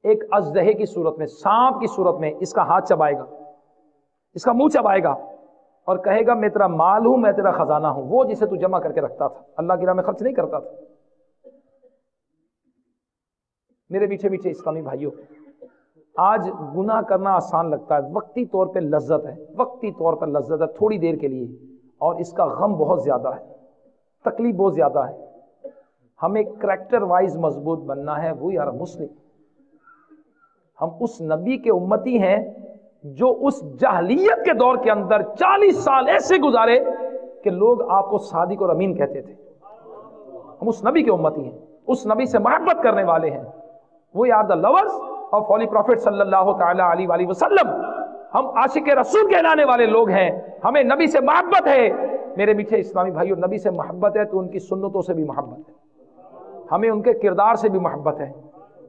ایک اژدہے کی صورت میں، سانپ کی صورت میں اس کا ہاتھ چبائے گا، اس کا منہ چبائے گا اور کہے گا میں تیرا مال ہوں، میں تیرا خزانہ ہوں، وہ جسے تو جمع کر کے رکھتا تھا، اللہ کی راہ میں خرچ نہیں کرتا تھا۔ میرے میٹھے میٹھے اسلامی بھائیوں، آج گناہ کرنا آسان لگتا ہے، وقتی طور پہ لذت ہے، وقتی طور پر لذت ہے تھوڑی دیر کے لیے، اور اس کا غم بہت زیادہ ہے، تکلیف بہت زیادہ ہے۔ ہمیں کریکٹر وائز مضبوط بننا ہے، وہ یار مسلم، ہم اس نبی کے امتی ہیں جو اس جاہلیت کے دور کے اندر 40 سال ایسے گزارے کہ لوگ آپ کو صادق اور امین کہتے تھے۔ ہم اس نبی کے امتی ہیں، اس نبی سے محبت کرنے والے ہیں، وہ are the lovers of holy prophet صلی اللہ تعالی علیہ وآلہ وسلم۔ ہم عاشق رسول کہلانے والے لوگ ہیں، ہمیں نبی سے محبت ہے۔ میرے میٹھے اسلامی بھائیوں، نبی سے محبت ہے تو ان کی سنتوں سے بھی محبت ہے، ہمیں ان کے کردار سے بھی محبت ہے۔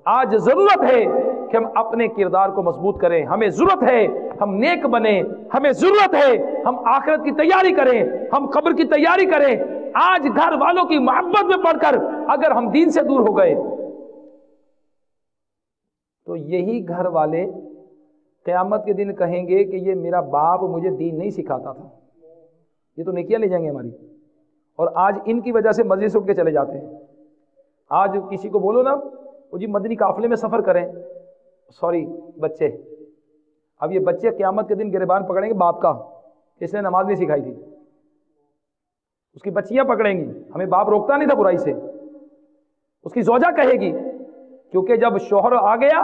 آج ضرورت ہے کہ ہم اپنے کردار کو مضبوط کریں، ہمیں ضرورت ہے ہم نیک بنیں، ہمیں ضرورت ہے ہم آخرت کی تیاری کریں، ہم قبر کی تیاری کریں۔ آج گھر والوں کی محبت میں پڑھ کر اگر ہم دین سے دور ہو گئے تو یہی گھر والے قیامت کے دن کہیں گے کہ یہ میرا باپ مجھے دین نہیں سکھاتا تھا، یہ تو نیکیاں لے جائیں گے ہماری۔ اور آج ان کی وجہ سے مسجد سے اٹھ کے چلے جاتے ہیں۔ آج کسی کو بولو نا وہ جی مدنی قافلے میں سفر کریں، سوری بچے، اب یہ بچے قیامت کے دن گریبان پکڑیں گے باپ کا، اس نے نماز نہیں سکھائی تھی، اس کی بچیاں پکڑیں گی، ہمیں باپ روکتا نہیں تھا برائی سے، اس کی زوجہ کہے گی، کیونکہ جب شوہر آ گیا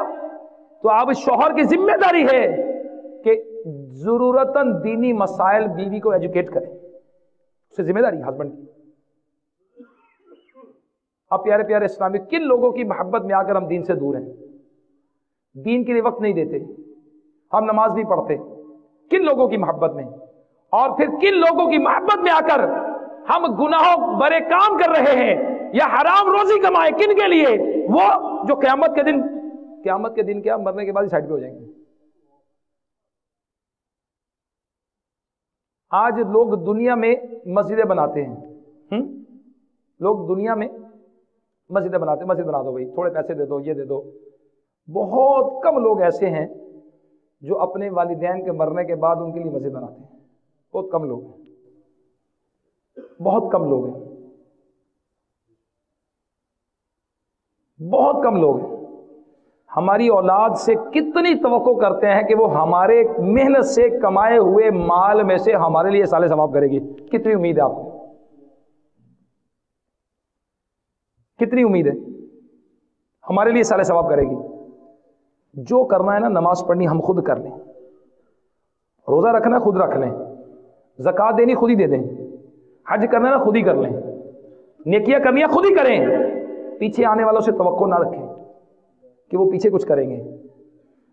تو اب شوہر کی ذمہ داری ہے کہ ضرورتاً دینی مسائل بیوی کو ایجوکیٹ کرے، اس سے ذمہ داری ہسبینڈ کی۔ اب پیارے پیارے اسلامی، کن لوگوں کی محبت میں آ کر ہم دین سے دور ہیں، دین کے لیے وقت نہیں دیتے، ہم نماز نہیں پڑھتے، کن لوگوں کی محبت میں، اور پھر کن لوگوں کی محبت میں آ کر ہم گناہوں برے کام کر رہے ہیں یا حرام روزی کمائے، کن کے لیے؟ وہ جو قیامت کے دن کیا مرنے کے بعد ہی سائڈ پہ ہو جائیں گے۔ آج لوگ دنیا میں مسجدیں بناتے ہیں، لوگ دنیا میں مسجدیں بناتے ہیں، مسجد بنا دو بھائی، تھوڑے پیسے دے دو، یہ دے دو۔ بہت کم لوگ ایسے ہیں جو اپنے والدین کے مرنے کے بعد ان کے لیے مسجد بناتے ہیں، بہت کم لوگ ہیں، بہت کم لوگ ہیں، بہت کم لوگ ہیں۔ ہماری اولاد سے کتنی توقع کرتے ہیں کہ وہ ہمارے محنت سے کمائے ہوئے مال میں سے ہمارے لیے سال ثواب کرے گی؟ کتنی امید ہے آپ کو؟ کتنی امید ہے ہمارے لیے سال ثواب کرے گی؟ جو کرنا ہے نا، نماز پڑھنی ہم خود کر لیں، روزہ رکھنا خود رکھ لیں، زکوٰۃ دینی خود ہی دے دیں، حج کرنا نا خود ہی کر لیں، نیکیاں کرنی خود ہی کریں، پیچھے آنے والوں سے توقع نہ رکھیں کہ وہ پیچھے کچھ کریں گے۔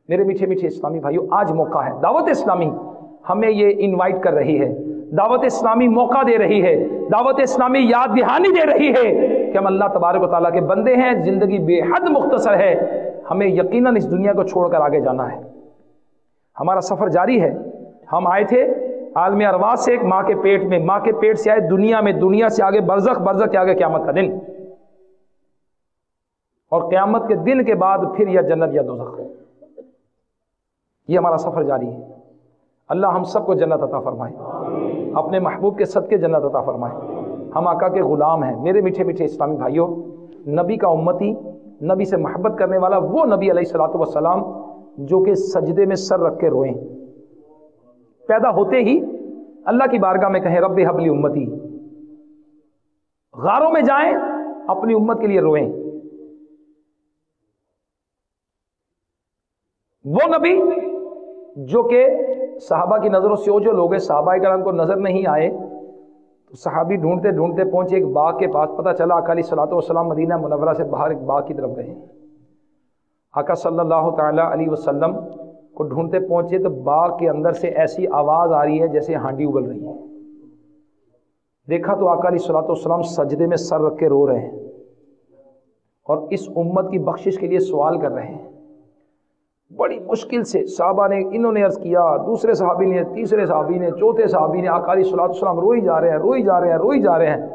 میرے میٹھے میٹھے اسلامی بھائیوں، آج موقع ہے، دعوت اسلامی ہمیں یہ انوائٹ کر رہی ہے، دعوت اسلامی موقع دے رہی ہے، دعوت اسلامی یاد دہانی دے رہی ہے کہ ہم اللہ تبارک و تعالیٰ کے بندے ہیں، زندگی بے حد مختصر ہے، ہمیں یقیناً اس دنیا کو چھوڑ کر آگے جانا ہے، ہمارا سفر جاری ہے۔ ہم آئے تھے عالم ارواح سے، ایک ماں کے پیٹ میں، ماں کے پیٹ سے آئے دنیا میں، دنیا سے آگے برزخ، برزخ کے آگے قیامت کا دن، اور قیامت کے دن کے بعد پھر یا جنت یا دوزخ۔ یہ ہمارا سفر جاری ہے۔ اللہ ہم سب کو جنت عطا فرمائے، اپنے محبوب کے صدقے جنت عطا فرمائے۔ ہم آقا کے غلام ہیں۔ میرے میٹھے میٹھے اسلامی بھائیوں، نبی کا امتی، نبی سے محبت کرنے والا وہ نبی علیہ الصلوۃ والسلام جو کہ سجدے میں سر رکھ کے روئیں، پیدا ہوتے ہی اللہ کی بارگاہ میں کہیں رب ہب لی امتی، غاروں میں جائیں اپنی امت کے لیے روئیں۔ وہ نبی جو کہ صحابہ کی نظروں سے جو لوگ صحابہ کرام کو نظر نہیں آئے تو صحابی ڈھونڈتے ڈھونڈتے پہنچے ایک باغ کے پاس، پتہ چلا آقا علیہ الصلوۃ والسلام مدینہ منورہ سے باہر ایک باغ کی طرف گئے۔ آقا صلی اللہ تعالی علیہ وسلم کو ڈھونڈتے پہنچے تو باغ کے اندر سے ایسی آواز آ رہی ہے جیسے ہانڈی اگل رہی ہے۔ دیکھا تو آقا علیہ الصلوۃ والسلام سجدے میں سر رکھ کے رو رہے ہیں اور اس امت کی بخشش کے لیے سوال کر رہے ہیں۔ بڑی مشکل سے صحابہ نے، انہوں نے عرض کیا، دوسرے صحابی نے، تیسرے صحابی نے، چوتھے صحابی نے، آقا علیہ الصلوۃ والسلام روئی جا رہے ہیں، روئی جا رہے ہیں، روئی جا رہے ہیں،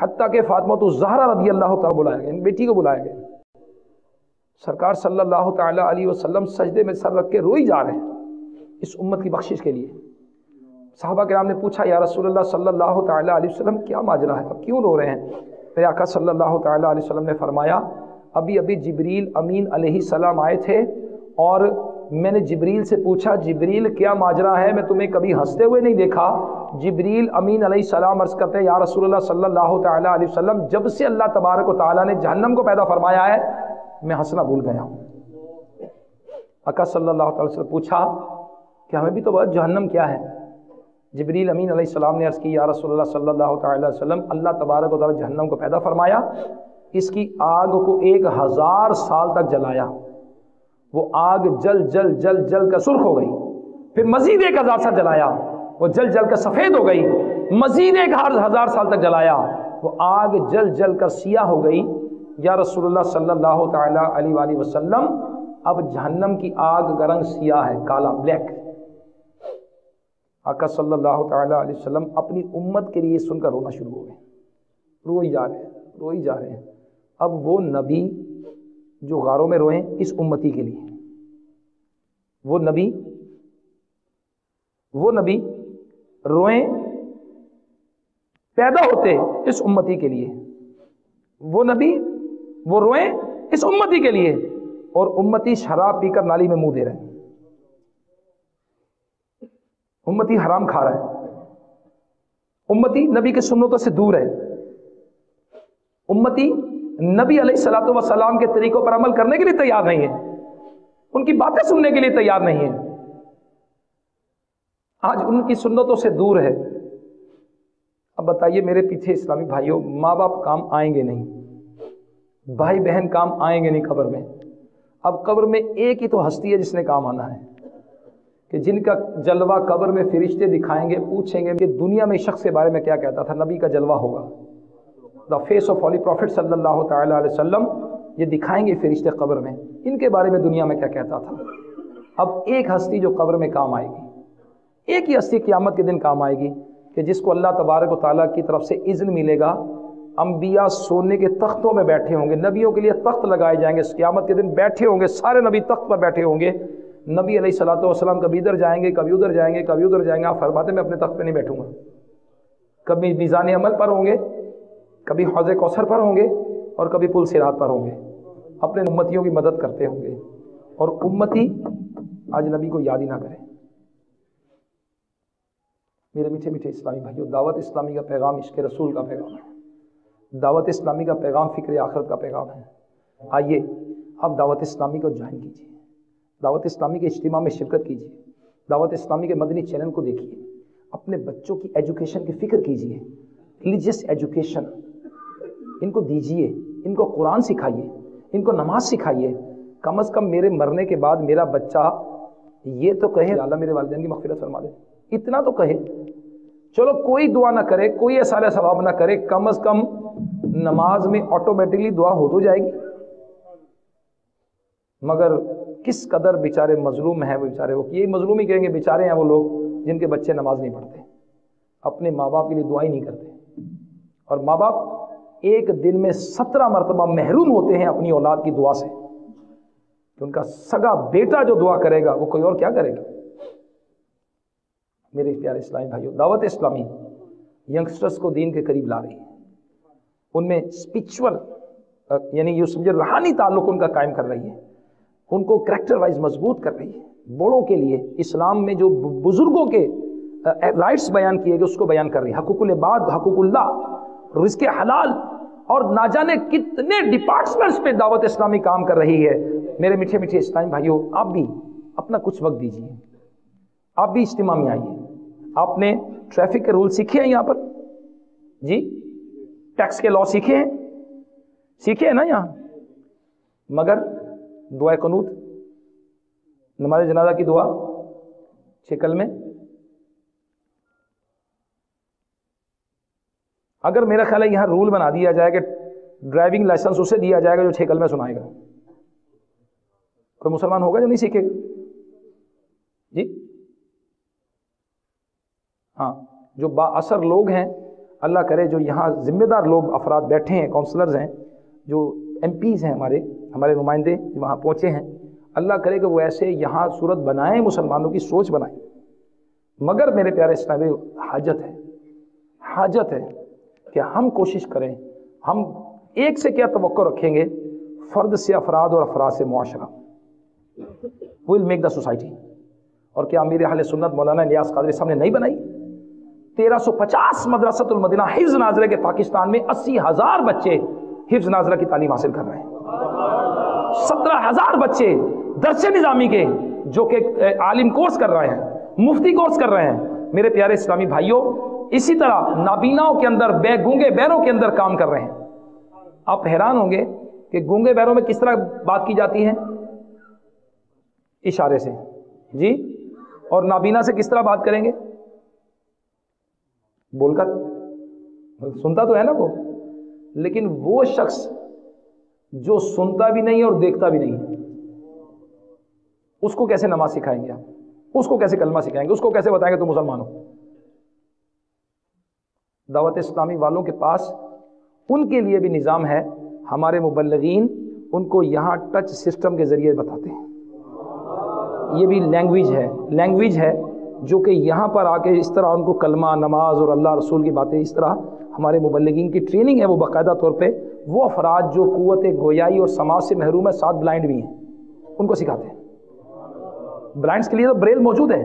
حتیٰ کہ فاطمہ الزہرا رضی اللہ تعالیٰ بلایا گیا، بیٹی کو بلایا گیا۔ سرکار صلی اللہ تعالیٰ علیہ وسلم سجدے میں سر رکھ کے روئی جا رہے ہیں اس امت کی بخشش کے لیے. صحابہ کرام نے پوچھا یا رسول اللہ صلی اللہ تعالیٰ علیہ وسلم کیا ماجرا ہے, اب کیوں رو رہے ہیں؟ میرے آقا صلی اللہ تعالیٰ علیہ وسلم نے فرمایا ابھی ابھی جبریل امین علیہ السلام آئے تھے اور میں نے جبریل سے پوچھا جبریل کیا ماجرا ہے, میں تمہیں کبھی ہنستے ہوئے نہیں دیکھا. جبریل امین علیہ السلام عرض کرتے ہیں یا رسول اللہ صلی اللہ تعالیٰ علیہ وسلم جب سے اللہ تبارک و تعالیٰ نے جہنم کو پیدا فرمایا ہے میں ہنسنا بھول گیا ہوں. آقا صلی اللہ تعالیٰ وسلم پوچھا کہ ہمیں بھی تو بات جہنم کیا ہے؟ جبریل امین علیہ السلام نے عرض کی یا رسول اللہ صلی اللہ تعالیٰ علیہ وسلم اللہ تبارک و تعالیٰ جہنم کو پیدا فرمایا, اس کی آگ کو 1000 سال تک جلایا, وہ آگ جل جل جل جل کر سرخ ہو گئی, پھر مزید 1000 سال جلایا, وہ جل جل کر سفید ہو گئی, مزید 1000 سال تک جلایا, وہ آگ جل جل کر سیاہ ہو گئی. یا رسول اللہ صلی اللہ تعالیٰ علیہ وآلہ وسلم اب جہنم کی آگ کا رنگ سیاہ ہے, کالا, بلیک. آقا صلی اللہ تعالیٰ علیہ وسلم اپنی امت کے لیے سن کر رونا شروع ہو گئے, روئی جا رہے ہیں, روئی جا رہے ہیں. اب وہ نبی جو غاروں میں روئیں اس امتی کے لیے, وہ نبی روئیں پیدا ہوتے اس امتی کے لیے, وہ نبی وہ روئیں اس امتی کے لیے, اور امتی شراب پی کر نالی میں منہ دے رہے ہیں, امتی حرام کھا رہا ہے, امتی نبی کے سنتوں سے دور ہے, امتی نبی علیہ الصلوۃ والسلام کے طریقوں پر عمل کرنے کے لیے تیار نہیں ہے, ان کی باتیں سننے کے لیے تیار نہیں ہے, آج ان کی سنتوں سے دور ہے. اب بتائیے میرے پیچھے اسلامی بھائیوں, ماں باپ کام آئیں گے نہیں, بھائی بہن کام آئیں گے نہیں قبر میں. اب قبر میں ایک ہی تو ہستی ہے جس نے کام آنا ہے, کہ جن کا جلوہ قبر میں فرشتے دکھائیں گے, پوچھیں گے کہ دنیا میں شخص کے بارے میں کیا کہتا تھا, نبی کا جلوہ ہوگا, the face of holy prophet صلی اللہ تعالیٰ علیہ وسلم, یہ دکھائیں گے فرشتے قبر میں, ان کے بارے میں دنیا میں کیا کہتا تھا. اب ایک ہستی جو قبر میں کام آئے گی, ایک ہی ہستی قیامت کے دن کام آئے گی, کہ جس کو اللہ تبارک و تعالیٰ کی طرف سے اذن ملے گا. انبیاء سونے کے تختوں میں بیٹھے ہوں گے, نبیوں کے لیے تخت لگائے جائیں گے, قیامت کے دن بیٹھے ہوں گے, سارے نبی تخت پر بیٹھے ہوں گے. نبی علیہ الصلوۃ والسلام کبھی ادھر جائیں گے, کبھی ادھر جائیں گے, کبھی ادھر جائیں گے. آپ فرماتے میں اپنے تخت پہ نہیں بیٹھوں گا, کبھی میزان عمل پر ہوں گے, کبھی حوض کوثر پر ہوں گے, اور کبھی پل صراط پر ہوں گے, اپنے امتیوں کی مدد کرتے ہوں گے. اور امتی آج نبی کو یاد ہی نہ کرے. میرے میٹھے میٹھے اسلامی بھائیوں, دعوت اسلامی کا پیغام عشق رسول کا پیغام ہے, دعوت اسلامی کا پیغام فکر آخرت کا پیغام ہے. آئیے آپ دعوت اسلامی کو جوائن کیجیے, دعوت اسلامی کے اجتماع میں شرکت کیجیے, دعوت اسلامی کے مدنی چینل کو دیکھیے, اپنے بچوں کی ایجوکیشن کی فکر کیجیے, ریلیجیس ایجوکیشن ان کو دیجیے, ان کو قرآن سکھائیے, ان کو نماز سکھائیے. کم از کم میرے مرنے کے بعد میرا بچہ یہ تو کہے اللہ میرے والدین کی مغفرت فرما دے, اتنا تو کہے. چلو کوئی دعا نہ کرے, کوئی اثار ثواب نہ کرے, کم از کم نماز میں آٹومیٹکلی دعا ہو تو جائے گی. مگر کس قدر بیچارے مظلوم ہیں وہ بیچارے, وہ یہی مظلوم ہی کہیں گے, بیچارے ہیں وہ لوگ جن کے بچے نماز نہیں پڑھتے, اپنے ماں باپ کے لیے دعا ہی نہیں کرتے. اور ماں باپ ایک دن میں 17 مرتبہ محروم ہوتے ہیں اپنی اولاد کی دعا سے, کہ ان کا سگا بیٹا جو دعا کرے گا وہ کوئی اور کیا کرے گا. میرے پیارے اسلامی بھائیوں, دعوت اسلامی ینگسٹرز کو دین کے قریب لا رہی ہے, ان میں اسپرچول یعنی یہ سمجھے روحانی تعلق ان کا قائم کر رہی ہے, ان کو کریکٹر وائز مضبوط کر رہی ہے. بڑوں کے لیے اسلام میں جو بزرگوں کے رائٹس بیان کیے گئے اس کو بیان کر رہی ہے. حقوق العباد, حقوق اللہ, رزق حلال, اور نہ جانے کتنے ڈپارٹمنٹس پہ دعوت اسلامی کام کر رہی ہے. میرے میٹھے میٹھے اسلامی بھائیوں, آپ بھی اپنا کچھ وقت دیجیے, آپ بھی اجتماع میں آئیے. آپ نے ٹریفک کے رول سیکھے ہیں یہاں پر جی, ٹیکس کے لا سیکھے ہیں, سیکھے ہیں نا یہاں, مگر دعا قنوت, نماز جنازہ کی دعا شکل میں, اگر میرا خیال ہے یہاں رول بنا دیا جائے کہ ڈرائیونگ لائسنس اسے دیا جائے گا جو چھیکل میں سنائے گا, کوئی مسلمان ہوگا جو نہیں سیکھے گا جی. ہاں, جو با اثر لوگ ہیں, اللہ کرے جو یہاں ذمہ دار لوگ افراد بیٹھے ہیں, کونسلرز ہیں, جو MPs ہیں ہمارے نمائندے جو وہاں پہنچے ہیں، اللہ کرے کہ وہ ایسے یہاں صورت بنائیں، مسلمانوں کی سوچ بنائیں. مگر میرے پیارے اسلامی حاجت ہے کہ ہم کوشش کریں. ہم ایک سے کیا توقع رکھیں گے؟ فرد سے افراد اور افراد سے معاشرہ. Will make the society. اور کیا امیر اہل سنت مولانا الیاس قادری صاحب نے نہیں بنائی؟ 1350 مدرسۃ المدینہ حفظ نازلہ کے پاکستان میں 80,000 بچے حفظ نازلہ کی تعلیم حاصل کر رہے ہیں. 17,000 بچے درس نظامی کے جو کہ عالم کورس کر رہے ہیں، مفتی کورس کر رہے ہیں. میرے پیارے اسلامی بھائیوں، اسی طرح نابیناؤں کے اندر، گونگے بہروں کے اندر کام کر رہے ہیں. آپ حیران ہوں گے کہ گونگے بہروں میں کس طرح بات کی جاتی ہے؟ اشارے سے جی. اور نابینا سے کس طرح بات کریں گے؟ بول کر. سنتا تو ہے نا وہ، لیکن وہ شخص جو سنتا بھی نہیں اور دیکھتا بھی نہیں، اس کو کیسے نماز سکھائیں گے آپ؟ اس کو کیسے کلمہ سکھائیں گے؟ اس کو کیسے بتائیں گے تو مسلمان ہو؟ دعوت اسلامی والوں کے پاس ان کے لیے بھی نظام ہے. ہمارے مبلغین ان کو یہاں ٹچ سسٹم کے ذریعے بتاتے ہیں. یہ بھی لینگویج ہے جو کہ یہاں پر آ کے اس طرح ان کو کلمہ، نماز اور اللہ رسول کی باتیں، اس طرح ہمارے مبلغین کی ٹریننگ ہے. وہ باقاعدہ طور پہ وہ افراد جو قوت گویائی اور سماعت سے محروم ہے، ساتھ بلائنڈ بھی ہیں، ان کو سکھاتے ہیں. بلائنڈس کے لیے تو بریل موجود ہے،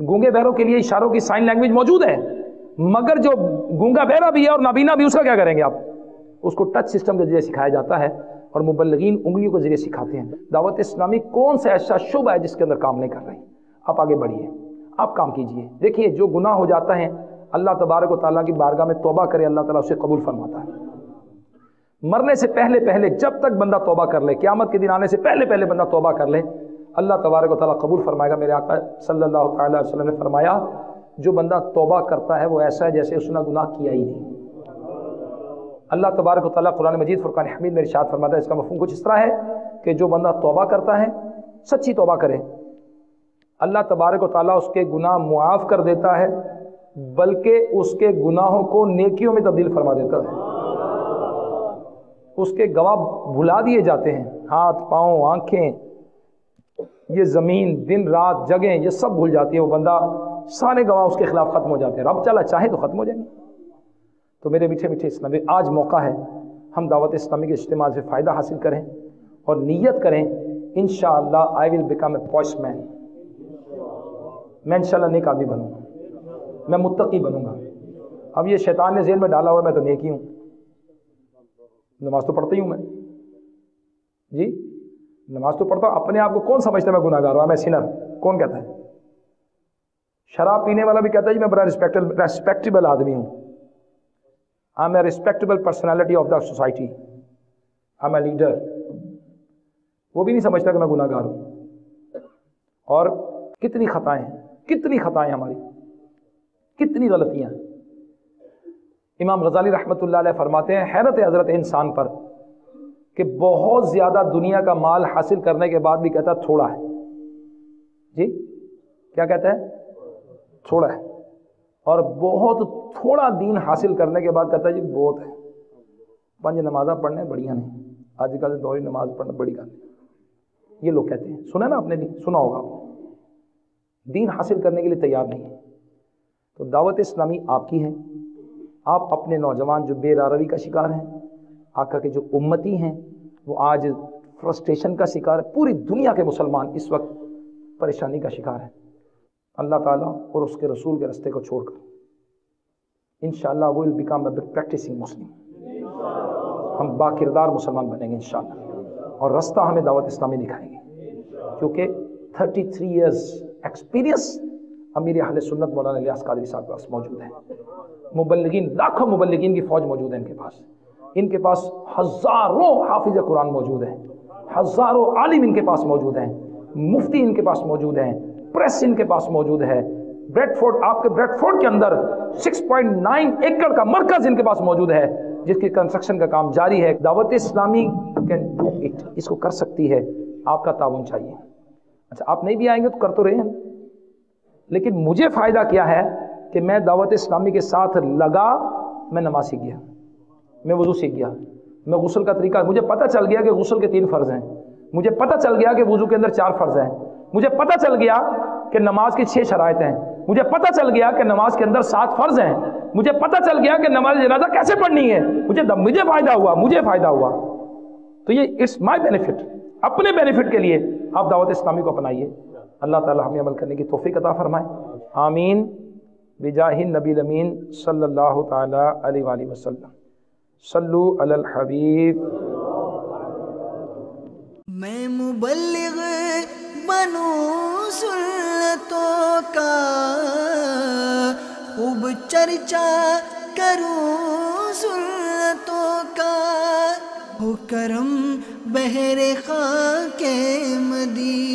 گونگے بہروں کے لیے اشاروں کی سائن لینگویج موجود ہے. مگر جو گونگا بہرا بھی ہے اور نابینا بھی، اس کا کیا کریں گے آپ؟ اس کو ٹچ سسٹم کے ذریعے سکھایا جاتا ہے اور مبلغین انگلیوں کے ذریعے سکھاتے ہیں. دعوت اسلامی کون سا ایسا شعبہ ہے جس کے اندر کام نہیں کر رہی؟ آپ آگے بڑھیے، آپ کام کیجئے. دیکھیے جو گناہ ہو جاتا ہے، اللہ تبارک و تعالیٰ کی بارگاہ میں توبہ کرے، اللہ تعالیٰ اسے قبول فرماتا ہے. مرنے سے پہلے جب تک بندہ توبہ کر لے، قیامت کے دن آنے سے پہلے بندہ توبہ کر لے، اللہ تبارک و تعالیٰ قبول فرمائے گا. میرے آقا صلی اللہ تعالیٰ علیہ وسلم نے فرمایا، جو بندہ توبہ کرتا ہے وہ ایسا ہے جیسے اس نے گناہ کیا ہی نہیں. اللہ تبارک و تعالیٰ قرآن مجید فرقان حمید میں ارشاد فرماتا ہے. اس کا مفہوم کچھ اس طرح ہے کہ جو بندہ توبہ کرتا ہے، سچی توبہ کرے، اللہ تبارک و تعالیٰ اس کے گناہ معاف کر دیتا ہے، بلکہ اس کے گناہوں کو نیکیوں میں تبدیل فرما دیتا ہے. اس کے گواہ بھلا دیے جاتے ہیں، ہاتھ، پاؤں، آنکھیں، یہ زمین، دن رات، جگہیں، یہ سب بھول جاتی ہے. وہ بندہ سارے گواہ اس کے خلاف ختم ہو جاتے ہیں. رب تعالیٰ چاہے تو ختم ہو جائیں گے. تو میرے میٹھے اسلامی، آج موقع ہے ہم دعوت اسلامی کے اجتماع سے فائدہ حاصل کریں اور نیت کریں، انشاءاللہ I will become a posh man. میں انشاءاللہ نیک آدمی بنوں گا، میں متقی بنوں گا. اب یہ شیطان نے ذہن میں ڈالا ہوا ہے میں تو نیکی ہوں، نماز تو پڑھتی ہوں میں جی، نماز تو پڑھتا ہوں. اپنے آپ کو کون سمجھتا ہے میں گناہ گار ہوں، میں سینر؟ کون کہتا ہے؟ شراب پینے والا بھی کہتا ہے جی میں بڑا ریسپیکٹیبل آدمی ہوں. I'm a respectable personality of the society. I'm a leader. وہ بھی نہیں سمجھتا کہ میں گناہ گار ہوں. اور کتنی خطائیں ہماری، کتنی غلطیاں. امام غزالی رحمۃ اللہ علیہ فرماتے ہیں، حیرت حضرت انسان پر کہ بہت زیادہ دنیا کا مال حاصل کرنے کے بعد بھی کہتا ہے تھوڑا ہے. جی کیا کہتا ہے؟ تھوڑا ہے. اور بہت تھوڑا دین حاصل کرنے کے بعد کہتا ہے جی بہت ہے. 5 نمازیں پڑھنے بڑھیا نہیں، آج کل دوہری نماز پڑھنا بڑی گل. یہ لوگ کہتے ہیں، سنا نا آپ نے بھی سنا ہوگا، دین حاصل کرنے کے لیے تیار نہیں ہے. تو دعوت اسلامی آپ کی ہے. آپ اپنے نوجوان جو بے راروی کا شکار ہیں، آقا کے جو امتی ہیں وہ آج فرسٹریشن کا شکار ہے. پوری دنیا کے مسلمان اس وقت پریشانی کا شکار ہیں. اللہ تعالیٰ اور اس کے رسول کے رستے کو چھوڑ کر انشاءاللہ we will become a practicing Muslim. ہم با کردار مسلمان بنیں گے انشاءاللہ، اور رستہ ہمیں دعوت اسلامی دکھائیں گے. کیونکہ 33 years ایکسپیرینس امیر اہل سنت مولانا الیاس قادری صاحب کے پاس موجود ہے. مبلغین، لاکھوں مبلغین کی فوج موجود ہے ان کے پاس. ان کے پاس ہزاروں حافظ قرآن موجود ہیں، ہزاروں عالم ان کے پاس موجود ہیں، مفتی ان کے پاس موجود ہیں، پریس ان کے پاس موجود ہے. بریڈ فورڈ، آپ کے بریڈ فورڈ کے اندر 6.9 ایکڑ کا مرکز ان کے پاس موجود ہے جس کی کنسٹرکشن کا کام جاری ہے. دعوت اسلامی اس کو کر سکتی ہے، آپ کا تعاون چاہیے. اچھا آپ نہیں بھی آئیں گے تو کر تو رہے ہیں، لیکن مجھے فائدہ کیا ہے کہ میں دعوت اسلامی کے ساتھ لگا، میں نماز سیکھ گیا، میں وضو سیکھ گیا، میں غسل کا طریقہ، مجھے پتہ چل گیا کہ غسل کے 3 فرض ہیں، مجھے پتہ چل گیا کہ وضو کے اندر 4 فرض ہیں، مجھے پتہ چل گیا کہ نماز کی 6 شرائط ہیں، مجھے پتہ چل گیا کہ نماز کے اندر 7 فرض ہیں، مجھے پتہ چل گیا کہ نماز جنازہ کیسے پڑھنی ہے، مجھے فائدہ ہوا، مجھے فائدہ ہوا. تو یہ اٹس مائی بینیفٹ، اپنے بینیفٹ کے لیے آپ دعوت اسلامی کو اپنائیے. اللہ تعالی ہمیں عمل کرنے کی توفیق عطا فرمائے. آمین بجاہ النبی الامین صلی اللہ تعالی علیہ وآلہ وسلم. صلو علی الحبیب. میں مبلغ بنوں سنتوں کا، خوب چرچا کروں سنتوں کا، ہو کرم بہر خاک مدینہ.